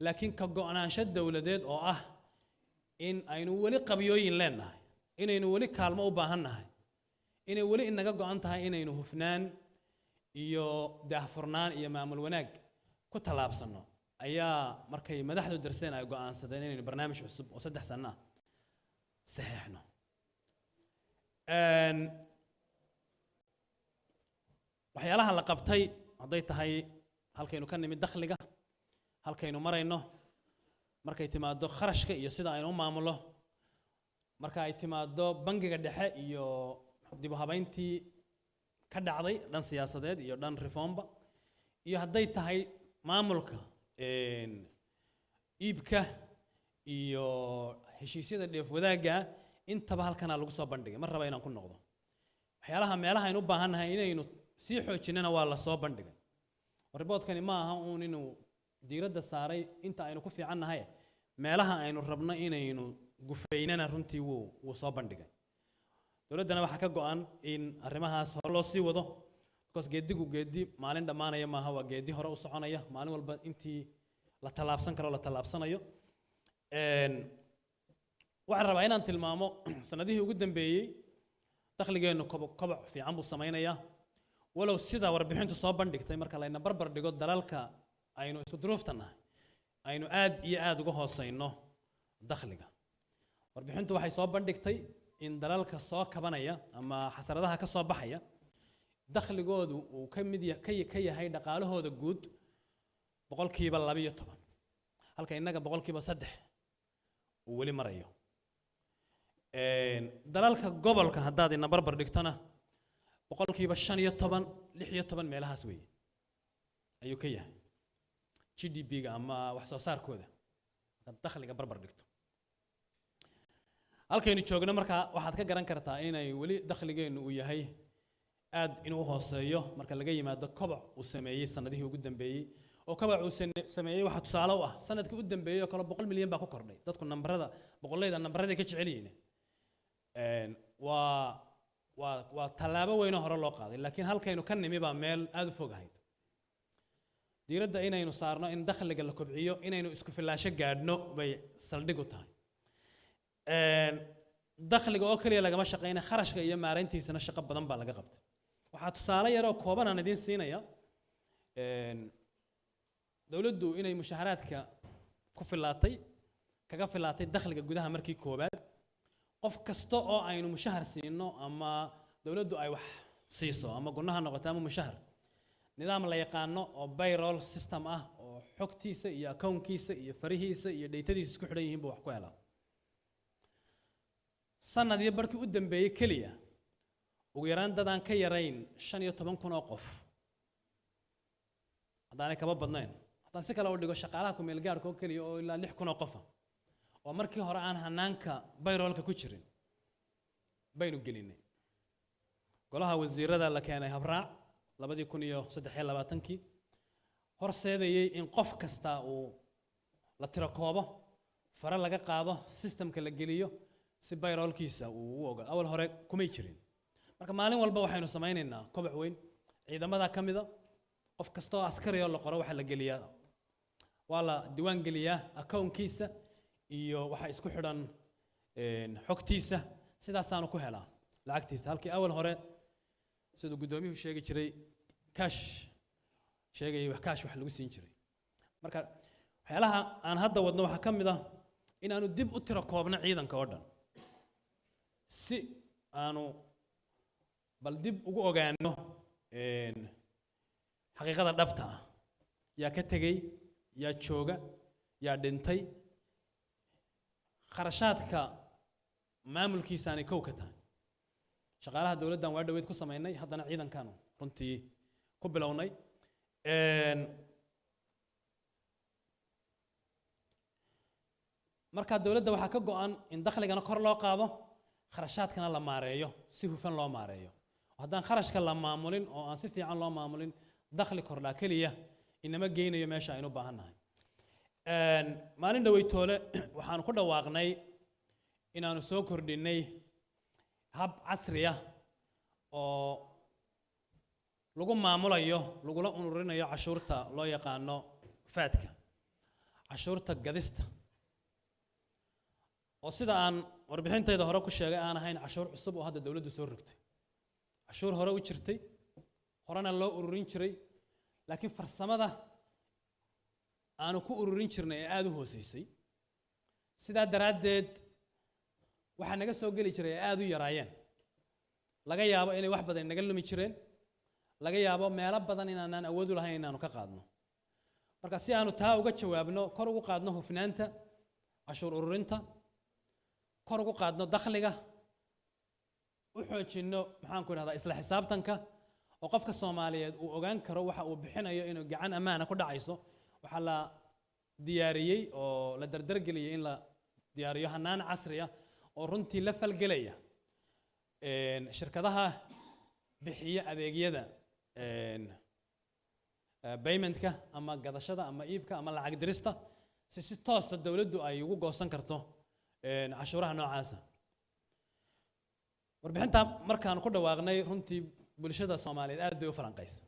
[SPEAKER 7] laakiin ka go'naansho dawladeed oo ah in aynu wali qabiyooyin leenahay inaynu wali kaalmo u baahannahay inay wali inaga go'an tahay inaynu hufnaan iyo daahfurnaan iyo maamul wanaag ku talaabsano ayaa markay madaxdu darseen ay go'aansadeen inaynu barnaamij cusub oo 3 sano ah saxiixno waxyaalaha la qabtay haday tahay halkaynu ka nimid dakhliga halkaynu marayno markay timaado kharashka iyo sida aynu u maamulo marka ay timaado bangiga dhexe iyo dib u habayntii ka dhacday dhan siyaasadeed iyo dhan reformba iyo haday tahay maamulka iibka iyo heshiisyada dheef wadaaga intaba halkana lagu soo bandhigay mar raba inaan ku noqdo waxyaalaha meelaha aynu u baahannahay inaynu sii xoojinana waa la soo bandhigay reportkani ma aha uun inuu diiradda saaray inta aynu ku fiicannahay meelaha aynu rabno inaynu gufeynana runtii wuu soo bandhigay dawladdana waxaa ka go'an in arrimahaas hore loo sii wado because geedi maalin dhammaanaya maaha waa geedi hore u soconaya maalin walba intii la tallaabsan karo la tallaabsanayo waxaan rabaa inaan tilmaamo sanadihii ugu dambeeyey dakhligeenu koboc fiican buu samaynayaa walow sida warbixintu soo bandhigtay marka layna barbar dhigo dalalka aynu isku duruuftanahay aynu aad iyo aad uga hooseyno dakhliga warbixintu waxay soo bandhigtay in dalalka soo kabanaya ama xasaradaha ka soo baxaya dakhligoodu uu ka yahay dhaqaalahooda guud 12% halka inaga 3% uu wali marayo dalalka gobolka haddaad ina barbar dhigtona 15% 16% meelahaas weeye ayuu ka yahay GDP-ga ama wax soo saarkooda dakhliga barbar dhigto halkaynu joogno marka waxaad ka garan kartaa inay wali dakhligeenu uu yahay aad inuu hooseeyo marka laga yimaado koboc uu sameeyay sanadihii ugu dambeeyay oo koboc uu sameeyay waxa tusaale u ah sanadkii u dambeeyay kala 100 milyan baa ku kordhay dadku nambarada boqolleyda nambarada ka jecel yihiin waa tallaabo weyn oo hore loo qaaday laakiin halkaynu ka nimi baa meel aad u fog ahayd diiradda inaynu saarno in dakhliga la kobciyo inaynu isku filaansho gaadhno bay saldhig u tahay dakhliga oo kaliya lagama shaqeyna kharashka iyo maareyntiisana shaqo badan baa laga qabtay waxaa tusaale yar oo kooban aan idiin siinaya dawladdu inay mushaharaadka ku filaatay kaga filaatay dakhliga gudaha markii koobaad qof kasta oo aynu mushahar siino ama dawladdu ay wax siiso ama gunaha noqoto ama mushahar nidaam la yaqaano oo payroll system ah oo xogtiisa iyo accountkiisa iyo farihiisa iyo datadiisa isku xidhan yihiin buu wax ku helaa sanadii barkii u dambeeyay kaliya ugu yaraan dadaan ka yarayn 15,000 oo qof haddaanay kaba badnayn haddaan si kale u dhigo shaqaalaha ku meel gaarka oo kaliya oo ilaa 6,000 oo qof oo markii hore aan hanaanka payrollka ku jirin baynu gelinay golaha wasiirada la keenay habraac 2023 horseedayay in qof kasta uu la tiro koobo fara laga qaado systemka la geliyo si payrollkiisa uu u ogaado awal hore kumay jirin marka maalin walba waxaynu samaynaynaa koboc weyn ciidamada kamida qof kasta oo askari oo la qoro waxa la geliyaa waa la diiwaan geliyaa accountkiisa iyo waxa isku xidhan xogtiisa sidaasaan ku helaa lacagtiisa halkii awal hore sidoo gudoomiyuhu sheegi jiray cash sheegay wax cash wax lagu siin jiray marka waxyaalaha aan hadda wadno waxa kamid ah in aanu dib u tiro koobna ciidanka oo dhan si aanu bal dib ugu ogaano xaqiiqada dhabta ah yaa ka tegey yaa jooga yaa dhintay kharashaadka maamulkiisaanay kow ka tahay shaqaalaha dowladdan waa dhaweyd ku samaynay haddana ciidankaanu runtii ku bilownay marka dowladda waxaa ka go'an in dakhligana kor loo qaado kharashaadkana la maareeyo si hufan loo maareeyo haddaan kharashka la maamulin oo aan si fiican loo maamulin dakhli kordhaa keliya inama geynayo meesha aynu u baahannahay maalin dhaweytoole waxaanu ku dhawaaqnay inaanu soo kordhinay hab casri ah oo lagu maamulayo lagula ururinayo cashuurta loo yaqaano faadka cashuurta gadista oo sida aan warbixintayda hore ku sheegay aan ahayn cashuur cusub oo hadda dawladdu soo rogtay cashuur hore u jirtay horena loo ururin jiray laakiin farsamada aanu ku ururin jirnay ee aad u hooseysay sidaa daraaddeed waxaa naga soo geli jiray ee aad u yaraayeen laga yaabo inay wax badan naga lumi jireen laga yaabo meelo badan inaanaan awood u lahayn inaanu ka qaadno marka si aanu taa uga jawaabno kor ugu qaadno hufnaanta cashuur ururinta kor ugu qaadno dakhliga u xoojinno maxaan ku idhahdaa isla xisaabtanka oo qofka Soomaaliyeed uu ogaan karo waxa uu bixinayo inuu gacan amaana ku dhacayso waxa la diyaariyay oo la dardargeliyay in la diyaariyo hanaan casri ah oo runtii la falgelaya shirkadaha bixiya adeegyada paymentka ama gadashada ama iibka ama lacag dirista si toos ah dawladdu ay ugu goosan karto cashuuraha noocaasa warbixinta markaan ku dhawaaqnay runtii bulshada Soomaaliyeed aad bay u falanqaysay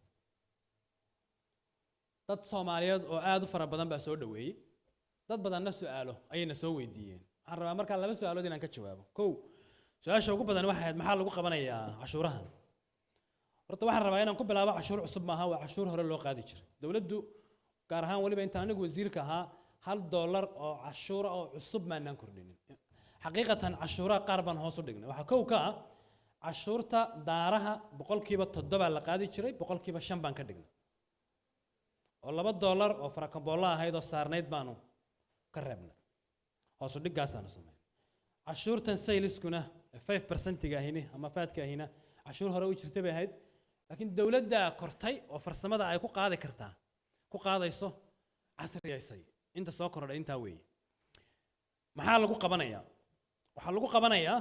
[SPEAKER 7] dad Soomaaliyeed oo aad u fara badan baa soo dhaweeyay dad badanna su'aalo ayayna soo weydiiyeen waxaan rabaa markaa laba su'aalood inaan ka jawaabo kow su'aasha ugu badan waxay ahayd maxaa lagu qabanayaa cashuurahan horta waxaan rabaa inaan ku bilaabo cashuur cusub maaha waa cashuur hore loo qaadi jiray dawladdu gaar ahaan waliba intaan anigu wasiirka ahaa $1 oo cashuur oo cusub maanaan kordhinin xaqiiqatan cashuuraha qaar baan hoos u dhignay waxa kow ka ah cashuurta daaraha 7% la qaadi jiray 5% baan ka dhignay oo $2 oo farakamboolo ahayd oo saarnayd baanu ka reebnay hoos u dhigaasaanu sameeyay cashuurtan sayliskuna 5% gaahini ama faadka ahina cashuur hore u jirtay bay ahayd laakiin dawladda kortay oo farsamada ay ku qaadi kartaa ku qaadayso casriyeysay inta soo kordhay inta weey maxaa lagu qabanayaa waxa lagu qabanayaa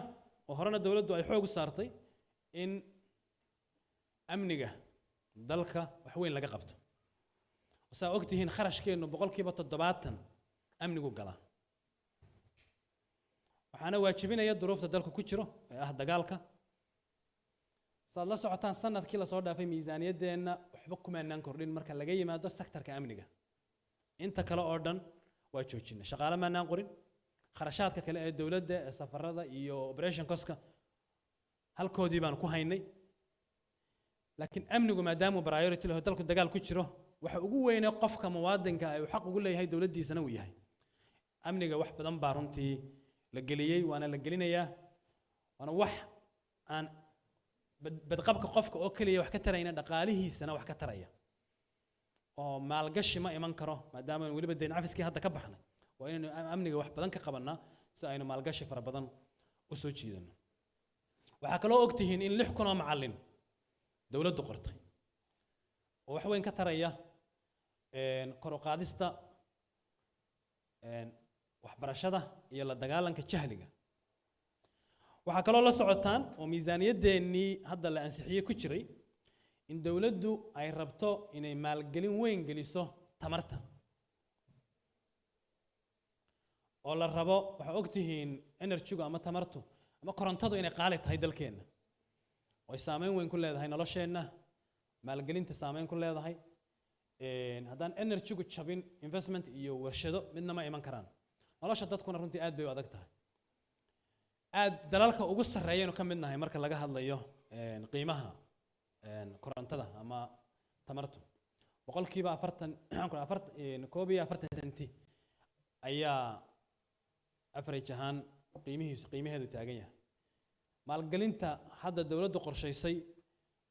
[SPEAKER 7] oo horena dawladdu ay xoog u saartay in amniga dalka wax weyn laga qabto waxa ogtihiin kharashkeenu 70% amnigu gala waxaana waajibinaya duruufta dalku ku jiro ee ah dagaalka saad la socotaan sanadkii la soo dhaafay miisaaniyadeenna waxba kumaanaan kordhin marka laga yimaado sektorka amniga inta kale oo dhan waa joojinay shaqaale maanaan qorin kharashaadka kale ee dawladda ee safarada iyo operation cost-ka halkoodii baan ku haynay laakiin amnigu maadaama priority leh dalku dagaal ku jiro waxa ugu weyn ee qofka muwaadinka ay xaq ugu leeyahay dawladdiisana uu yahay amniga wax badan baa runtii la geliyay waana la gelinayaa waana wax aan badqabka qofka oo kaliya wax ka tarayna dhaqaalihiisana wax ka taraya oo maalgashi ma iman karo maadaama waliba deyn cafiskii hadda ka baxnay waa inaynu amniga wax badan ka qabanaa si aynu maalgashi fara badan u soo jiidano waxaa kaloo ogtihiin in 6,000 oo macallin dawladdu qortay oo wax weyn ka taraya kor u qaadista waxbarashada iyo la dagaalanka jahliga waxaa kaloo la socotaan oo miisaaniyadeennii hadda la ansixiyey ku jiray in dawladdu ay rabto inay maalgelin weyn geliso tamarta oo la rabo waxa ogtihiin energy-gu ama tamartu ama korontadu inay qaali tahay dalkeenna oo saameyn weyn ku leedahay nolosheenna maalgelinta saameyn ku leedahay haddaan energy-gu jabin investment iyo warshado midna ma iman karaan nolosha dadkuna runtii aad bay u adag tahay aad dalalka ugu sarreeyaynu ka mid nahay marka laga hadlayo qiimaha korontada ama tamartu 40 senti ayaa average ahaan qiimaheedu taagan yahay maalgelinta hadda dawladdu qorshaysay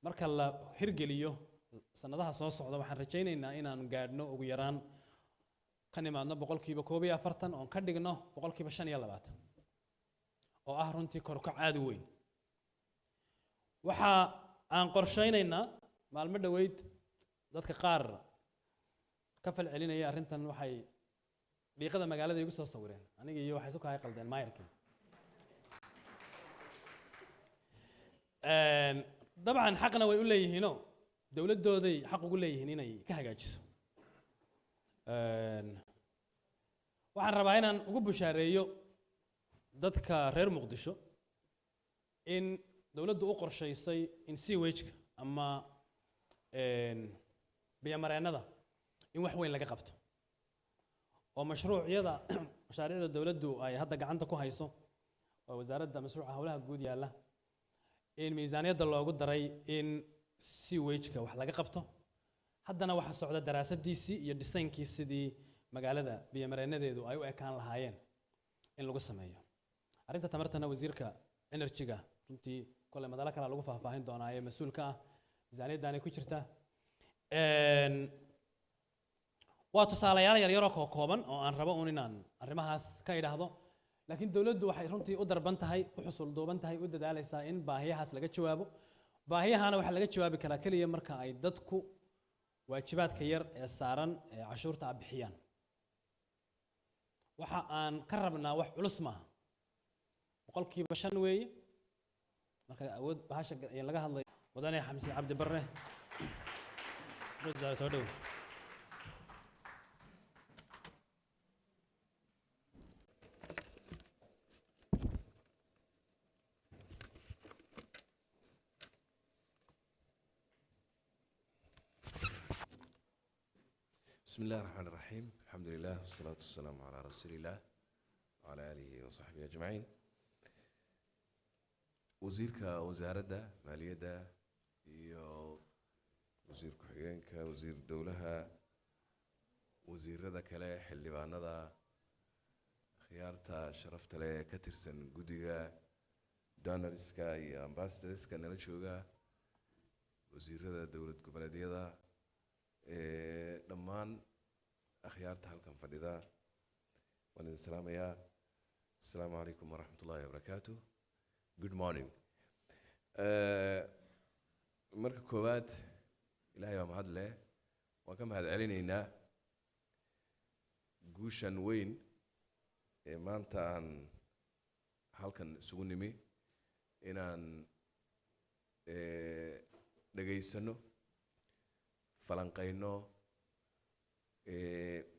[SPEAKER 7] marka la hirgeliyo sanadaha soo socda waxaan rajaynaynaa inaan gaadhno ugu yaraan ka nimaadno 41% oon ka dhigno 25% oo ah runtii korkac aad u weyn waxa aan qorshaynaynaa maalmo dhaweyd dadka qaar ka falcelinaya arrintan waxay dhiiqada magaalada igu soo sawireen aniga iyo waxay soo kala qaldeen maayirkii dabcan xaqna way u leeyihiinoo dawladooday xaq ugu leeyihiin inay ka hagaajiso waxaan rabaa inaan ugu bushaareeyo dadka reer muqdisho in dawladdu u qorshaysay in sewage-ka ama biyamareenada in wax weyn laga qabto oo mashruucyada mashaariicda dawladdu ay hadda gacanta ku hayso oo wasaaradda mashruuca hawlaha guud yaalla in miisaaniyadda loogu daray in sewage-ka wax laga qabto haddana waxa socda daraasadiisii iyo dhisaynkii sidii magaalada biyamareenadeedu ay u ekaan lahaayeen in lagu sameeyo arrinta tamartana wasiirka energy-ga runtii kole madalo kale lagu faahfaahin doonaa ee mas'uulka ah miisaaniyaddaanay ku jirta waa tusaalayaal yaryaroo kooban oo aan rabo uun inaan arrimahaas ka idhaahdo laakiin dawladdu waxay runtii u darban tahay u xusul duuban tahay u dadaalaysaa in baahiyahaas laga jawaabo baahiyahana waxaa laga jawaabi karaa keliya marka ay dadku waajibaadka yar ee saaran ee cashuurta ah bixiyaan waxa aan ka rabnaa wax culus maaha 5% weeye marka awood bahasha laga hadlayo wadane xamsi cabdi barre رجع سودو
[SPEAKER 8] بسم الله الرحمن الرحيم الحمد لله والصلاة والسلام على رسول الله وعلى آله وصحبه أجمعين وزيرك وزارة مالية وزير كحيانك وزير دولها وزير ردا كلا حلباندا خيارتا شرفت لي كترسن جوديا دانرسكا يا امباسدرسكا نلشوغا وزير ردا دولة كوبلاديدا دمان أخيارتا هالكم فريدا وعليكم السلام يا السلام عليكم ورحمة الله وبركاته. Good morning. مركب كوبات إلهي ومهد له وكم هذا علينا جوشن وين ما أنت عن هالكن سونيمي إن عن دقيسنو فلانقينو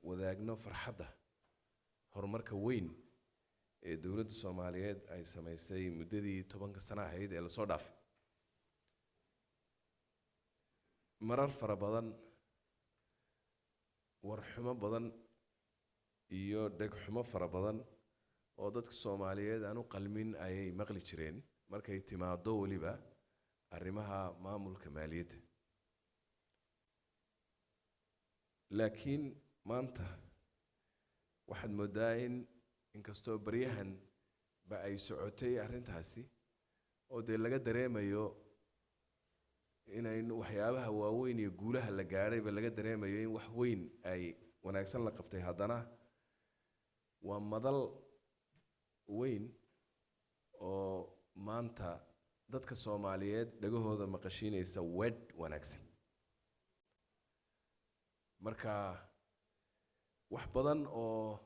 [SPEAKER 8] وذاقنو فرحده هرمرك وين دولة الصوماليات أي سميسي مددي 10 سنة هيد إلى صدف مرر فربضن ورحمة بدن iyo dhag xumo fara badan oo dadka Soomaaliyeed aanu qalmin ay maqli jireen markay timaado waliba arrimaha maamulka maaliyadda laakiin maanta waxaad moodaa in kastoo baryahan ba ay socotay arrintaasi oo de laga dareemayo inaynu waxyaabaha waaweyn iyo guulaha la gaaray ba laga dareemayo in wax weyn ay wanaagsan la qabtay haddana waa madal weyn oo maanta dadka Soomaaliyeed dhagahooda maqashiinaysa wed wanaagsan marka wax badan oo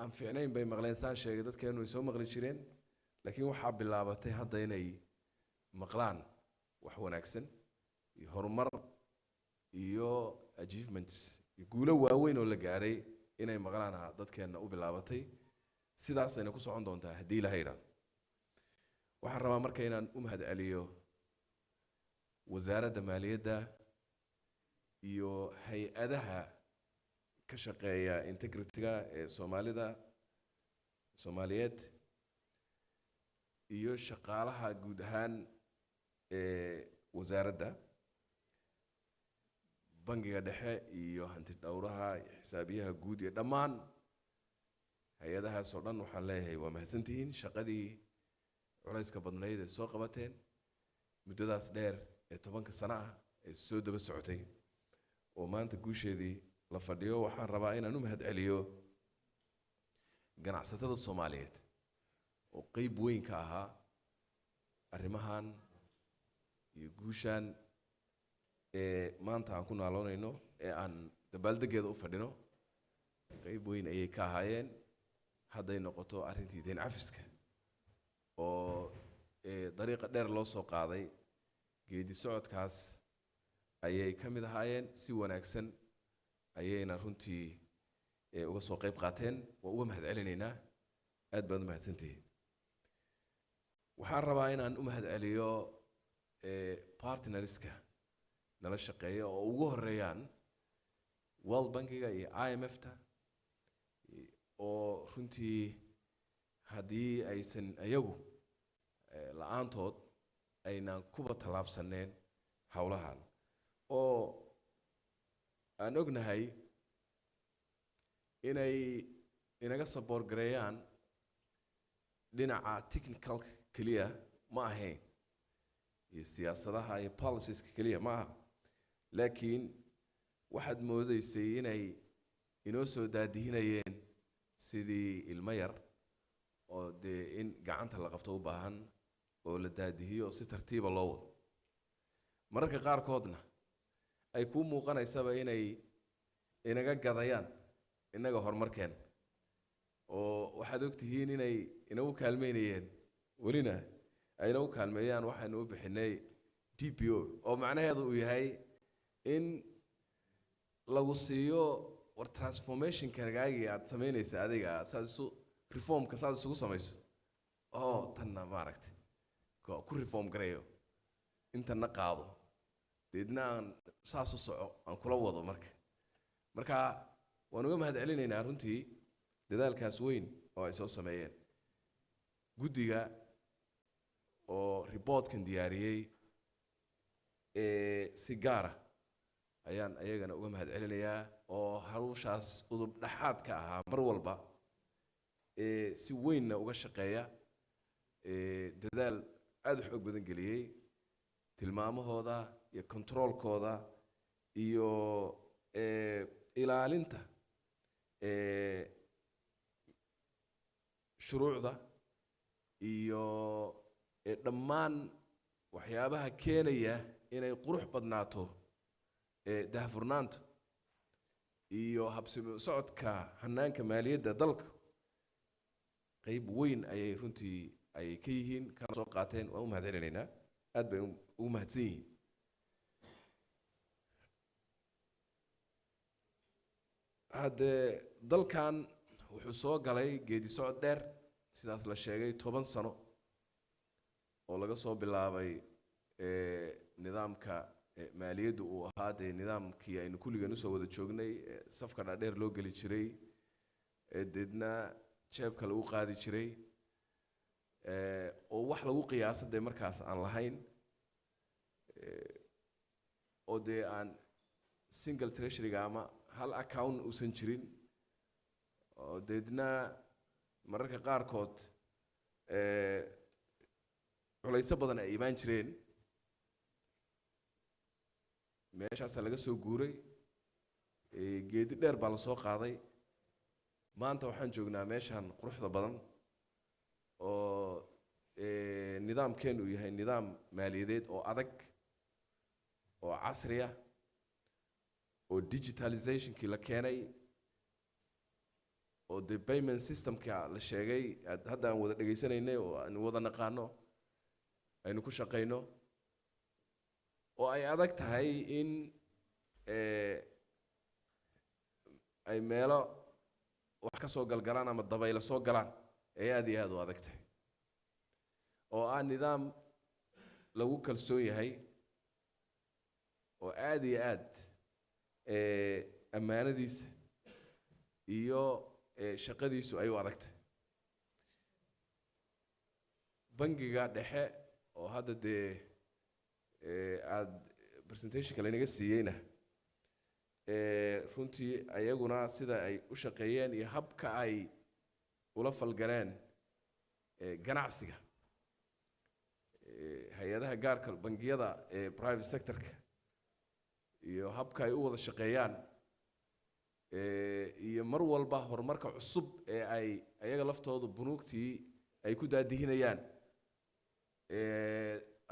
[SPEAKER 8] aan fiicnayn bay maqleen saan sheegay dadkeenu ay soo maqli jireen laakiin waxa bilaabatay hadda inay maqlaan wax wanaagsan iyo horumar iyo achievements iyo guulo waaweyn oo la gaaray inay maqlaan dadkeena u bilaabatay sidaas ayna ku socon doontaa hadii Ilaahay yiraahdo waxaan rabaa marka inaan u mahad celiyo wasaaradda maaliyadda iyo hay'adaha ka shaqeeya integrity-ga ee Soomaaliyeed iyo shaqaalaha guud ahaan wasaaradda bangiga dhexe iyo hanti dhawraha xisaabiyaha guud iyo dhammaan hay'adahaas oo dhan waxaan leeyahay waa mahadsantihiin shaqadii culayska badnayd ee soo qabateen muddadaas dheer ee 10 sano ah soo daba socotay oo maanta guusheedii la fadhiyo waxaan rabaa inaan u mahadceliyo ganacsatada Soomaaliyeed oo qayb weyn ka ahaa arrimahan iyo guushan maanta aan ku naaloonayno ee aan dabaaldegeeda u fadhino qayb weyn ayay ka ahaayeen hadday noqoto arrintii deyn cafiska oo dariiqa dheer loo soo qaaday geedi socodkaas ayay ka mid ahaayeen si wanaagsan ayayna runtii uga soo qayb qaateen waa uga mahadcelinaynaa aad baad u mahadsantihiin waxaan rabaa inaan u mahadceliyo partnerska nala shaqeeya oo ugu horeeyaan World Bankiga iyo IMF-ta oo runtii haddii aysan ayagu la'aantood aynaan kuba tallaabsaneen howlahan oo aan ognahay inay inaga support gareeyaan dhinaca technical kaliya ma ahayn iyo siyaasadaha iyo policies kaliya ma aha laakiin waxaad moodaysay inay inoo soo daadihinayeen sidii ilmo yar oo dee in gacanta la qabto u baahan oo la daadihiyo oo si tartiiba loo wado mararka qaarkoodna ay ku muuqanaysaba inay inaga gadayaan inaga horumarkeen oo waxaad ogtihiin inay inagu kaalmeynayeen welina ayna u kaalmeeyaan waxaynu u bixinay DPO oo macnaheedu uu yahay in lagu siiyo war transformation-kagaagii aad samaynaysa adiga saad isu reformka saad isugu samayso oo tanna maaragtay ku reform gareeyo intana qaado deedna aan saas u soco aan kula wado marka waan uga mahadcelinaynaa runtii dadaalkaas weyn oo ay soo sameeyeen guddiga oo reportkan diyaariyey si gaara ayaan ayagana uga mahadcelinayaa oo hawshaas udub dhaxaad ka ahaa mar walba si weynna uga shaqeeya dadaal aad u xoog badan geliyey tilmaamahooda iyo controlkooda iyo ilaalinta shuruucda iyo dhammaan waxyaabaha keenaya inay qurux badnaato daahfurnaanta iyo habsami socodka hanaanka maaliyadda dalka qayb weyn ayay runtii ay ka yihiin kana soo qaateen waan u mahadcelinaynaa aad bay ugu mahadsan yihiin haddee dalkan wuxuu soo galay geedi socod dheer sidaas la sheegay 10 sano oo laga soo bilaabay nidaamka maaliyaddu uu ahaa dee nidaamkii aynu kulligan usoo wada joognay safka dhaadheer loo geli jiray deedna jeebka lagu qaadi jiray oo wax lagu qiyaasa dee markaas aan lahayn oo dee aan single treasury-ga ama hal account uusan jirin oo deedna mararka qaarkood culayso badan ay imaan jireen meeshaasaa laga soo guuray geedi dheer baa la soo qaaday maanta waxaan joognaa meeshan quruxda badan oo nidaamkeenu uu yahay nidaam maaliyadeed oo adag oo casri ah oo digitalizationkii la keenay oo the payment systemka la sheegay hadda aan wada dhageysanaynay oo aan wada naqaano aynu ku shaqeyno oo ay adag tahay in ay meelo wax ka soo galgalaan ama dabaylo soo galaan ay aad iyo aad u adag tahay oo ah nidaam lagu kalsoon yahay oo aad iyo aad ammaanadiisa iyo shaqadiisu ay u adag tahay bangiga dhexe oo hadda dee aad presentationka laynaga siiyeyna runtii ayaguna sida ay u shaqeeyeen iyo habka ay ula falgaleen ganacsiga hay-adaha gaarka bangiyada private sectorka iyo habka ay u wada shaqeeyaan iyo mar walba horumarka cusub ee ay ayaga laftoodu bunuugtii ay ku daadihinayaan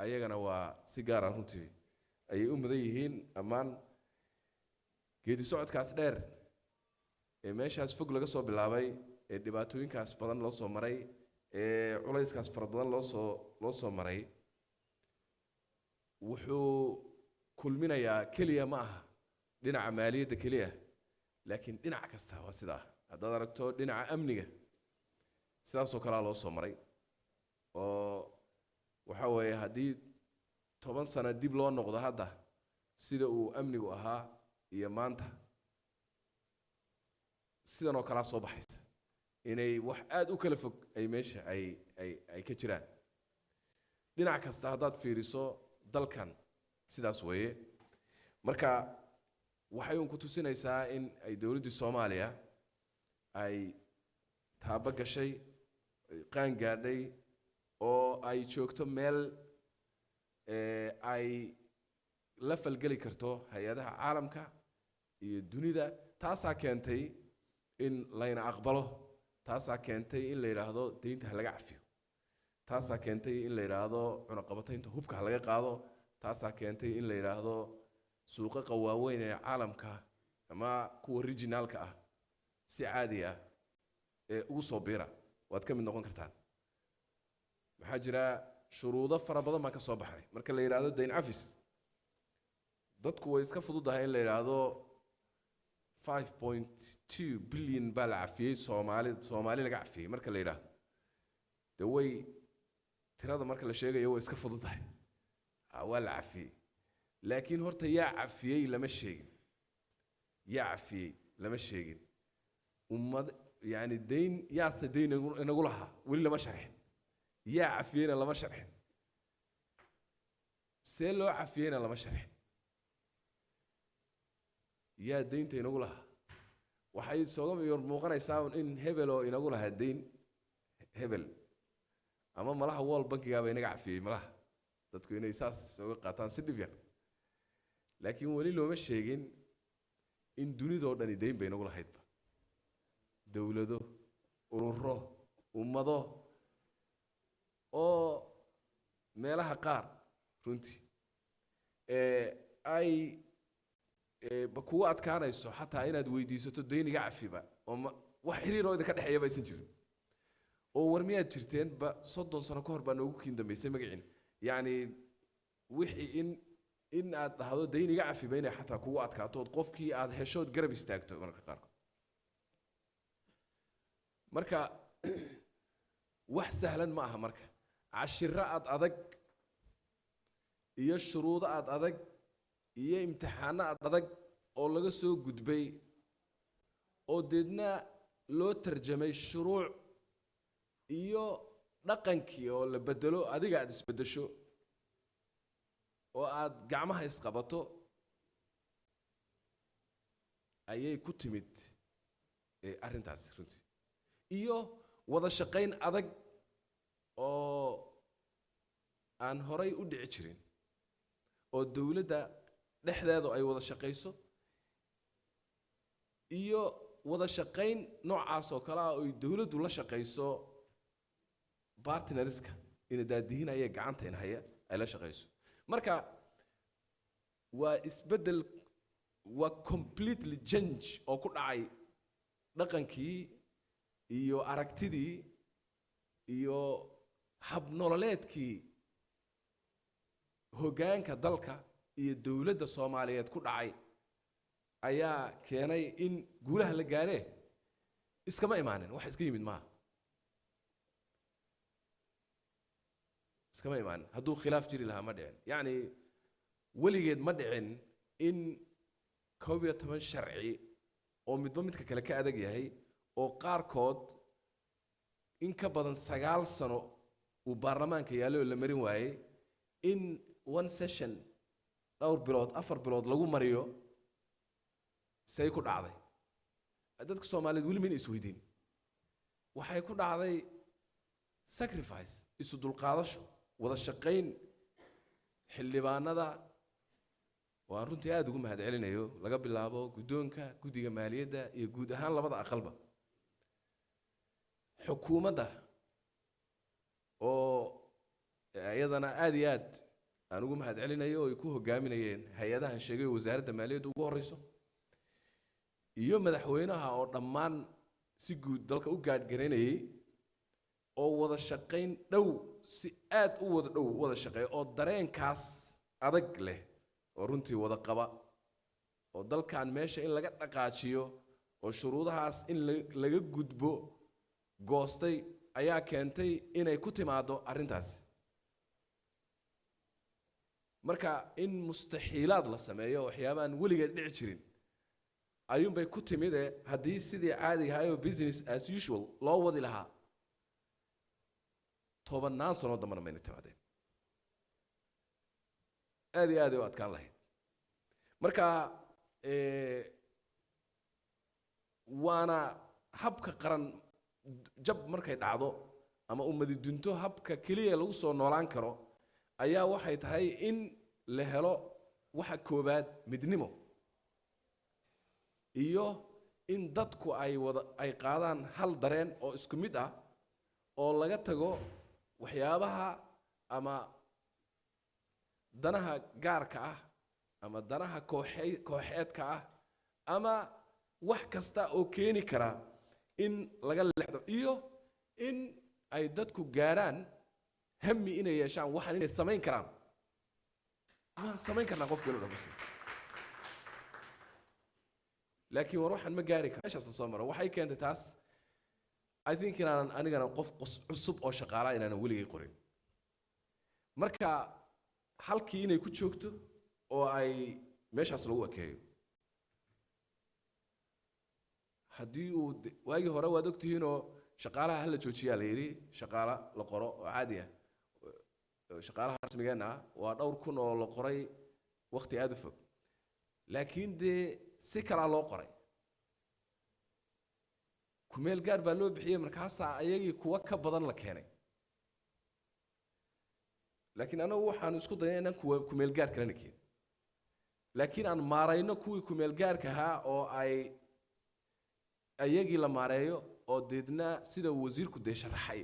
[SPEAKER 8] ayagana waa si gaar ah runtii ayay u mudan yihiin ammaan geedi socodkaas dheer ee meeshaas fog laga soo bilaabay ee dhibaatooyinkaas badan loo soo maray ee culayskaas fara badan loo soo maray wuxuu kulminayaa keliya ma aha dhinaca maaliyadda keliya laakiin dhinac kasta waa sidaa haddaad aragto dhinaca amniga sidaasoo kalea loo soo maray oo waxa weeye haddii 10 sano dib loo noqdo hadda sida uu amnigu ahaa iyo maanta sidan oo kalaa soo baxaysa inay wax aad u kala fog ay meesha ay ka jiraan dhinac kasta haddaad fiiriso dalkan sidaas weeye marka waxay uun ku tusinaysaa in ay dowladdii Soomaaliya ay taaba gashay qaan gaadhay oo ay joogto meel ay la falgeli karto hay-adaha caalamka iyo dunida taasaa keentay in layna aqbalo taasaa keentay in la yidhaahdo deynta ha laga cafiyo taasaa keentay in la yidhaahdo cunaqabataynta hubka ha laga qaado taasaa keentay in la yidhaahdo suuqa waaweyn ee caalamka ama kuwa regionalka ah si caadi ah ee ugu soo biira waad ka mid noqon kartaan maxaa jira shuruudo fara badan baan ka soo baxnay marka la yidhaahdo dayn cafis dadku way iska fududahay in la yidhaahdo 5.2 billion baa la cafiyey Soomaali laga cafiyey marka la yidhaahdo dee way tirada marka la sheegayo way iska fududahay waa la cafiyey laakiin horta yaa cafiyey lama sheegin ummad yani dayn yaase dayn inagu lahaa weli lama sharxin yaa cafiyeyna lama sharxin see loo cafiyeyna lama sharxin yaa daynta inagu lahaa waxay sooga muuqanaysaa in hebel oo inagu lahaa dayn hebel ama malaha wall bankigaaba inaga cafiyey malaha dadku inay saas sooga qaataan si dhib yar laakiin weli looma sheegin in dunidoo dhani dayn bay inagu lahaydba dowlado ururo ummado oo meelaha qaar runtii ay kugu adkaanayso xataa inaad weydiisato dayniga cafiba oo wax xiriir oo idinka dhexeeya baysan jirin oo war miyaad jirteen ba 30 sano ka hor baa noogu kiin dambeysay magaciin yacni wixii in aad dhahdo dayniga cafiba inay xataa kugu adkaato ood qofkii aad heshood garab istaagto marka qaarkood marka wax sahlan ma aha marka cashiro aad adag iyo shuruudo aad adag iyo imtixaano aad adag oo laga soo gudbay oo deedna loo tarjamay shuruuc iyo dhaqankii oo la bedelo adiga aad isbedesho oo aad gacmaha isqabato ayay ku timid arrintaas runtii iyo wada shaqayn adag oo aan horay u dhici jirin oo dawladda dhexdeedu ay wada shaqayso iyo wada shaqayn noocaas oo kale ah oo dawladdu la shaqayso partnerska in daadihinaya gacanta in haya ay la shaqayso marka waa isbedel waa completely change oo ku dhacay dhaqankii iyo aragtidii iyo hab nololeedkii hoggaanka dalka iyo dawladda Soomaaliyeed ku dhacay ayaa keenay in guulaha la gaaree iskama imaanin wax iska yimid maaha iskama imaanin hadduu khilaaf jiri lahaa ma dhicin yacni weligeed ma dhicin in 11 sharci oo midba midka kale ka adag yahay oo qaarkood in ka badan 9 sano uu baarlamaanka yaallo la marin waayey in one session dhowr bilood 4 bilood lagu mariyo say ku dhacday dadka Soomaaliyeed weli ma isweydiin waxay ku dhacday sacrifice isu dulqaadasho wada shaqayn xildhibaanada waan runtii aad ugu mahadcelinayo laga bilaabo guddoonka guddiga maaliyadda iyo guud ahaan labada aqalba xukuumadda oo ayadana aad iyo aad aan ugu mahadcelinayo oo ay ku hogaaminayeen hay-adahan sheegay wasaaradda maaliyadda ugu horeyso iyo madaxweynaha oo dhammaan si guud dalka u gaadhgaranayay oo wada shaqayn dhow si aad u wada dhow wada shaqeeya oo dareenkaas adag leh oo runtii wada qaba oo dalkan meesha in laga dhaqaajiyo oo shuruudahaas in laga gudbo goostay ayaa keentay inay ku timaado arrintaas marka in mustaxiilaad la sameeyo waxyaabaan weligeed dhici jirin ayuunbay ku timid haddii sidii caadiga ahaayoo business as usual loo wadi lahaa 10 sano dambana mayna timaadeen aad iyo aad ay u adkaan lahayd marka waana habka qaran jab markay dhacdo ama ummadi dunto habka keliya lagu soo noolaan karo ayaa waxay tahay in la helo waxa koobaad midnimo iyo in dadku ay qaadaan hal dareen oo isku mid ah oo laga tago waxyaabaha ama danaha gaarka ah ama danaha kooxeedka ah ama wax kasta oo keeni kara in laga leexdo iyo in ay dadku gaaraan hammi inay yeeshaan waxaan inay samayn karaan waan samayn karnaa qof kale oo dhan laakiin war waxaan ma gaari karo meeshaas la soo maro waxay keentay taas I think inaan anigana qof cusub oo shaqaala inaan weligay qorin marka halkii inay ku joogto oo ay meeshaas lagu ekeeyo haddii uu waagii hore waad ogtihiinoo shaqaalaha hala joojiyaa la yidhi shaqaala la qoro oo caadi ah shaqaalaha rasmigeenna ah waa 2,000 oo la qoray waqti aad u fog laakiin dee si kalaa loo qoray kumeel gaar baa loo bixiyey markaasaa ayagii kuwa ka badan la keenay laakiin anagu waxaan isku dayay inaan kuwa kumeel gaar kalena keenin laakiin aan maarayno kuwii kumeel gaarka ahaa oo ayagii la maareeyo oo deedna sida wasiirku dee sharaxay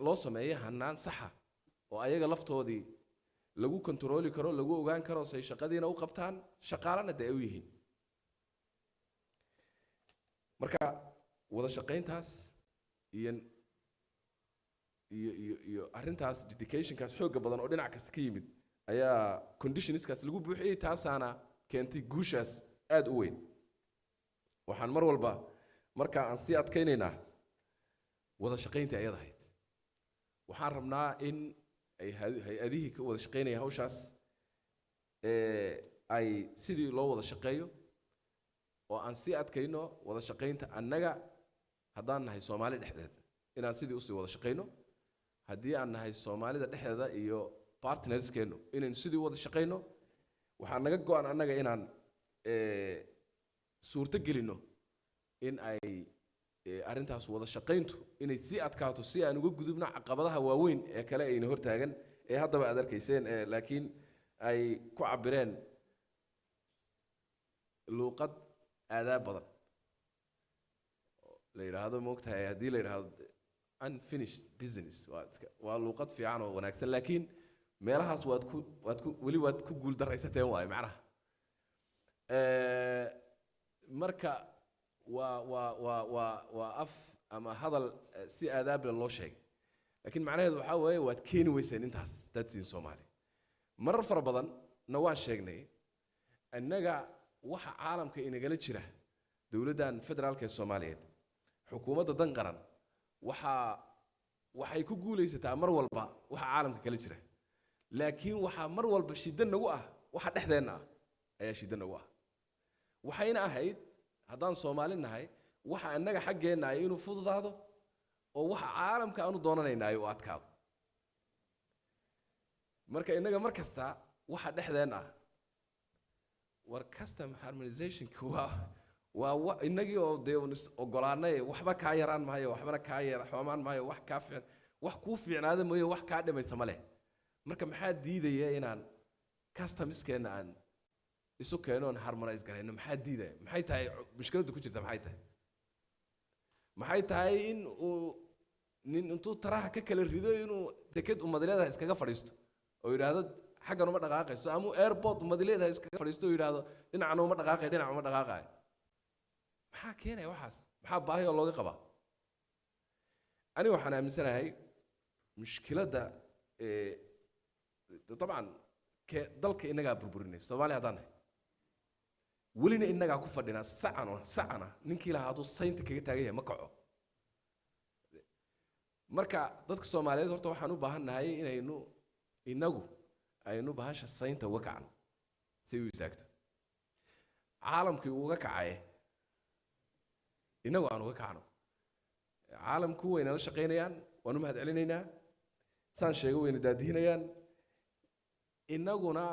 [SPEAKER 8] loo sameeyo hanaan saxa oo ayaga laftoodii lagu kontrooli karo lagu ogaan karo say shaqadiina u qabtaan shaqaalana dee ay u yihiin marka wada shaqayntaas iyo arrintaas dedicationkaas xoogga badan oo dhinac kasta ka yimid ayaa conditionskaas lagu buuxiyey taasaana keentay guushaas aad u weyn waxaan mar walba marka aan sii adkaynaynaa wada shaqayntii ayada ahayd waxaan rabnaa in ay hay-adihii ka wada shaqaynaya hawshaas ay sidii loo wada shaqeeyo oo aan sii adkayno wada shaqaynta annaga haddaan nahay Soomaali dhexdeeda inaan sidii usii wada shaqayno haddii aan nahay Soomaalida dhexdeeda iyo partnerskeenu inaan sidii wada shaqayno waxaan naga go'an annaga inaan suurto gelino in ay arrintaas wada shaqayntu inay sii adkaato si aan uga gudubno caqabadaha waaweyn ee kale ayna hortaagan ee haddaba aad arkayseen laakiin ay ku cabireen luuqad aadaab badan la yidhaahdo moogtahay haddii la yidhaahdo unfinished business waa luuqad fiican oo wanaagsan laakiin meelahaas weli waad ku guuldaraysateen waayo macnaha marka waa af ama hadal si aadaable loo sheegay laakiin macnaheedu waxaa weeye waad keeni weyseen intaas dad siin Soomaali marar fara badan na waan sheegnay annaga waxa caalamka inagala jira dawladdan federaalka ee Soomaaliyeed xukuumadda dan qaran waxay ku guuleysataa mar walba waxa caalamka kala jira laakiin waxa mar walba shida nagu ah waxa dhexdeena ah ayaa shida nagu ah waxayna ahayd haddaan Soomaali nahay waxa annaga xaggeena ay inuu fududaado oo waxa caalamka aanu doonanaynaa ay u adkaado marka inaga mar kasta waxa dhexdeena ah war custom harmonization waa inagii oo dee ogolaanay waxba ka yaraan maayo waxbana ka xumaan maayo wax ka fiican wax ku fiicnaada mooyo wax ka dhimaysa male marka maxaa diidaya inaan customs keena aan isu keeno aan harmonize garayno maxaa diiday maxay tahay mushkiladu ku jirta maxay tahay in uu nin intuu taraha ka kala rido inuu deked ummadleedahay iskaga fadhiisto oo yiraahdo xaggan uma dhaqaaqayso ama airport ummadleedahay iskaga fadhiisto oo yiraahdo dhinacna uma dhaqaaqay dhinac uma dhaqaaqay maxaa keenay waxaas maxaa baahi oo looga qabaa ani waxaan aaminsanahay mushkilada طبعا dalka inaga burburinay Soomaaliya hadana walina inaga ku fadhina sacana ninkii la haado saynta kaga taagay ma kaco marka dadka Soomaaliyeed horta waxaan u baahanahay inaynu inagu aynu bahasha saynta uga kacno si uu isaagto caalamkii uga kacay inagu aan uga kacno caalamku wayna la shaqeynayaan waanu mahad celinaynaa saan sheegay wayna daadihinayaan inaguna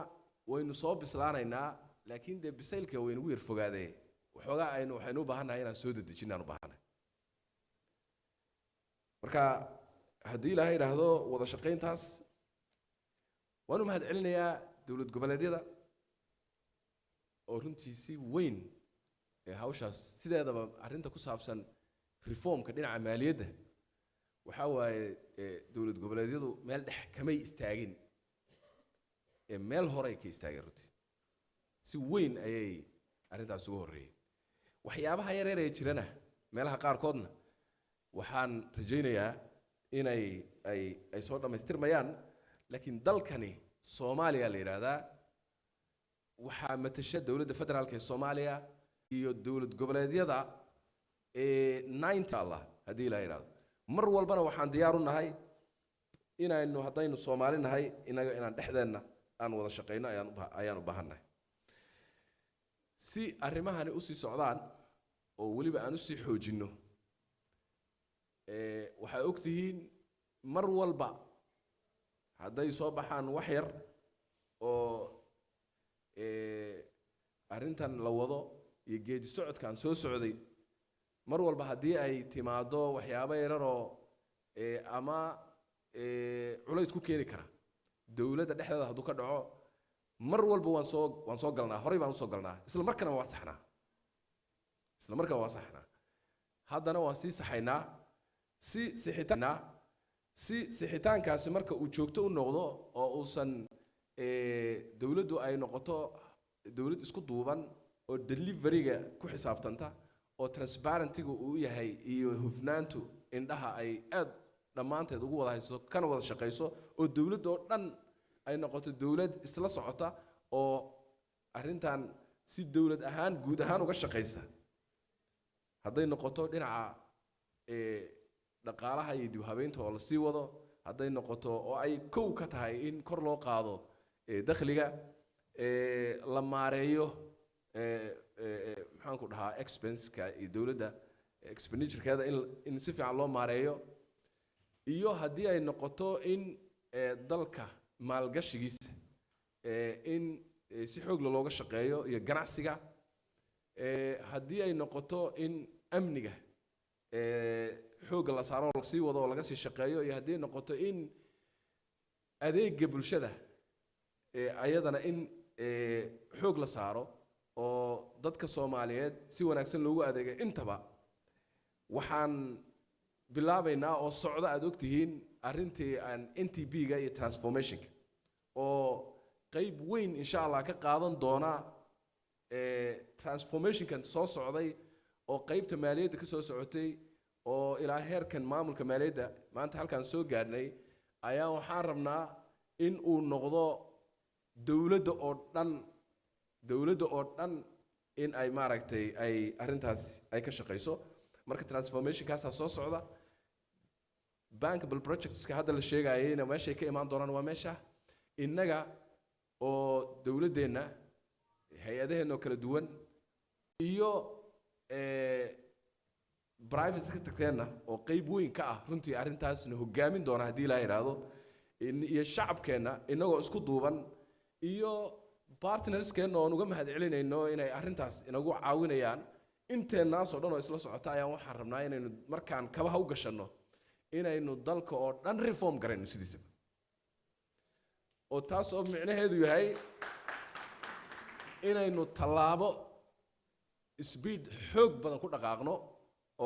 [SPEAKER 8] waynu soo bislaanaynaa laakiin de bisaylka waynu ugu yar fogaadee waxaynu u baahanahay inaan soo dedejinaan u baahanahay marka haddii ilaahay yidhaahdo wada shaqayntaas waanu mahad celinayaa dowlad goboleedyada oo runtii si weyn ee hawshaas sideedaba arrinta ku saabsan reformka dhinaca maaliyadda waxaa waaye dowlad goboleedyadu meel dhex kamay istaagin meel hore ay ka istaageen runtii si weyn ayay arrintaas ugu horreeyeen waxyaabaha yaryar ee jirana meelaha qaarkoodna waxaan rajaynayaa inay ay soo dhammaystirmayaan laakiin dalkani Soomaaliya la yiraahdaa waxaa matasha dowladda federaalka ee Soomaaliya iyo dowlad goboleedyada 90 Allah hadii la yiraahdo mar walbana waxaan diyaar u nahay inaynu haddaynu Soomaali nahay inaan dhexdeena aan wada shaqeyno ayaan u baahanahay si arrimahani u sii socdaan oo waliba aan u sii xoojino waxay ogtihiin mar walba hadday soo baxaan wax yar oo arrintan la wado iyo geedi socodkan soo socday mar walba haddii ay timaado waxyaabo yararoo ama culays ku keeni kara dowladda dhexdeeda hadduu ka dhaco mar walba waan soo galnaa horey baan u soo galnaa isla markana waa saxnaa haddana waan sii saxaynaa si sixitaankaasi marka uu joogto u noqdo oo uusan dowladdu ay noqoto dowlad isku duuban oo deliveryga ku xisaabtanta oo transparency-gu uu yahay iyo hufnaantu indhaha ay aad dhammaanteed ugu wada hayso kana wada shaqeyso oo dowladda oo dhan ay noqoto dowlad isla socota oo arrintan si dowlad ahaan guud ahaan uga shaqeysa hadday noqoto dhinaca dhaqaalaha iyo dib habeynta oo la sii wado hadday noqoto oo ay kow ka tahay in kor loo qaado dakhliga la maareeyo maxaan ku dhahaa expense-ka iyo dowladda expenditure-keeda in si fiican loo maareeyo iyo haddii ay noqoto in dalka maalgashigiisa in si xoog looga shaqeeyo iyo ganacsiga haddii ay noqoto in amniga xoog la saaro la sii wado oo laga sii shaqeeyo iyo haddii noqoto in adeegga bulshada ayadana in xoog la saaro oo dadka Soomaaliyeed si wanaagsan loogu adeego intaba waxaan bilaabaynaa oo socda aad ogtihiin arrintii aan NTB-ga iyo transformation-ka oo qayb weyn insha Allah ka qaadan doona transformation-kan soo socday oo qaybta maaliyadda ka soo socotay oo ilaa heerkan maamulka maaliyadda maanta halkaan soo gaarnay ayaa waxaan rabnaa in uu noqdo dowladda oo dhan in ay maaragtay ay arrintaas ay ka shaqeyso marka transformation-kaas soo socda bankable projects-ka hadda la sheegayayna meeshay ka imaan doonaan waa meesha innaga oo dowladdeena hay-adaheena oo kala duwan iyo private sector-keena oo qayb weyn ka ah runtii arrintaasna hogaamin doona haddii la yiraahdo iyo shacabkeena inagoo isku duuban iyo partners-keena oo uga mahad celinayno inay arrintaas inagu caawinayaan inteenaas oo dhan oo isla socota ayaan waxaan rabnaa inaynu markaan kabaha u gashanno inaynu dalka oo dhan reform garayno sidiisa oo taas oo micnaheedu yahay inaynu tallaabo speed xoog badan ku dhaqaaqno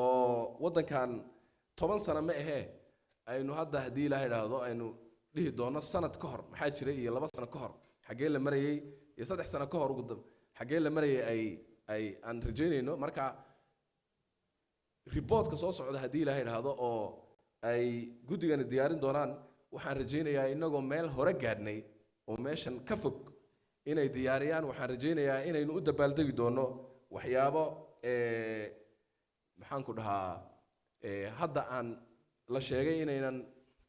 [SPEAKER 8] oo waddankan 10 sano ma ahee aynu hadda haddii ilaahay idhaahdo aynu dhihi doono sanad ka hor maxaa jiray iyo 2 sano ka hor xaggee la marayay iyo 3 sano ka hor ugu dambe xaggee la marayay ay aan rajaynayno marka reportka soo socda haddii ilaahay idhaahdo oo ay guddigana diyaarin doonaan waxaan rajaynayaa inagoo meel hore gaadhnay oo meeshan ka fog inay diyaariyaan waxaan rajaynayaa inaynu u dabaaldegi doono waxyaabo maxaan ku dhahaa hadda aan la sheegay inaynan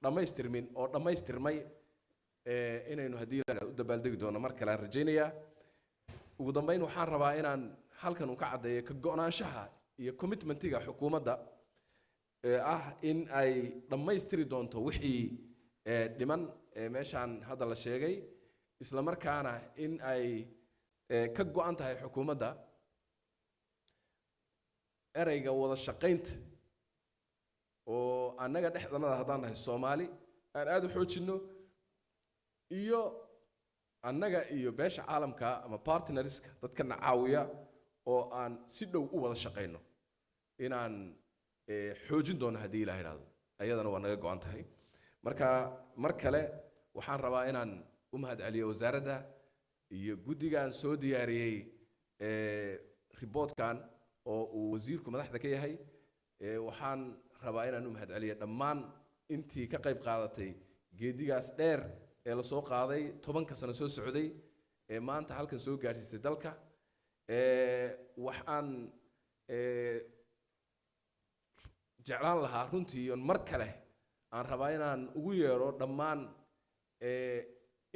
[SPEAKER 8] dhammaystirmin oo dhammaystirmay inaynu haddii u dabaaldegi doono mar kale aan rajaynayaa ugu dambeyn waxaan rabaa inaan halkan ka caddeeyo ka go'naanshaha iyo commitmentiga xukuumadda ah in ay dhammaystiri doonto wixii dhiman meeshaan hadda la sheegay isla markaana in ay ka go'an tahay xukuumadda erayga wada shaqaynta oo annaga dhexdanada haddaan nahay Soomaali aan aad u xoojino iyo annaga iyo beesha caalamka ama partnerska dadka na caawiya oo aan si dhow u wada shaqayno inaan xoojin doono haddii ilaahay idhaahdo ayadana waa naga go'an tahay marka mar kale waxaan rabaa inaan u mahadceliyo wasaaradda iyo guddigaan soo diyaariyey reportkan oo uu wasiirku madaxda ka yahay waxaan rabaa inaan u mahadceliyo dhammaan intii ka qayb qaadatay geedigaas dheer ee la soo qaaday 10 sano soo socday ee maanta halkan soo gaarsiisay dalka waxaan jeclaan lahaa runtii on mar kale aan rabaa inaan ugu yeero dhammaan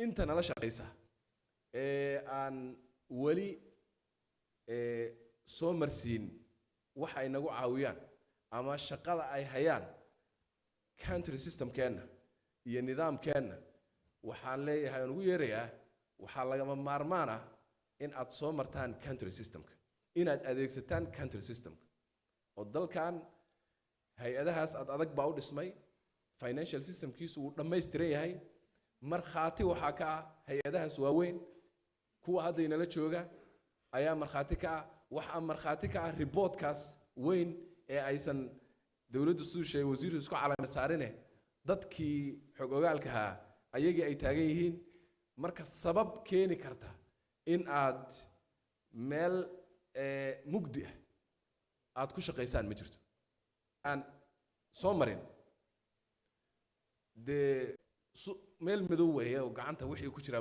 [SPEAKER 8] inta nala shaqaysa aan weli soo marsiin waxa ay nagu caawiyaan ama shaqada ay hayaan country systemkeena iyo nidaamkeena waxaan leeyahay aan ugu yeerayaa waxaa lagama maarmaan ah in aad soo martaan country systemka inaad adeegsataan country systemka oo dalkan hay-adahaas aad adag baa u dhismay financial systemkiisu uu dhammaystiran yahay markhaati waxaa ka ah hay-adahaas waaweyn kuwa hadda inala jooga ayaa markhaati ka ah waxaa markhaati ka ah reportkaas weyn ee aysan dawladdu siduu sheegay wasiirku isku calaamad saarine dadkii xog ogaalkahaa ayagii ay taagan yihiin marka sabab keeni karta in aad meel mugdi ah aad ku shaqaysaan ma jirto aan soo marin dee meel madow weeye oo gacanta wixii ku jira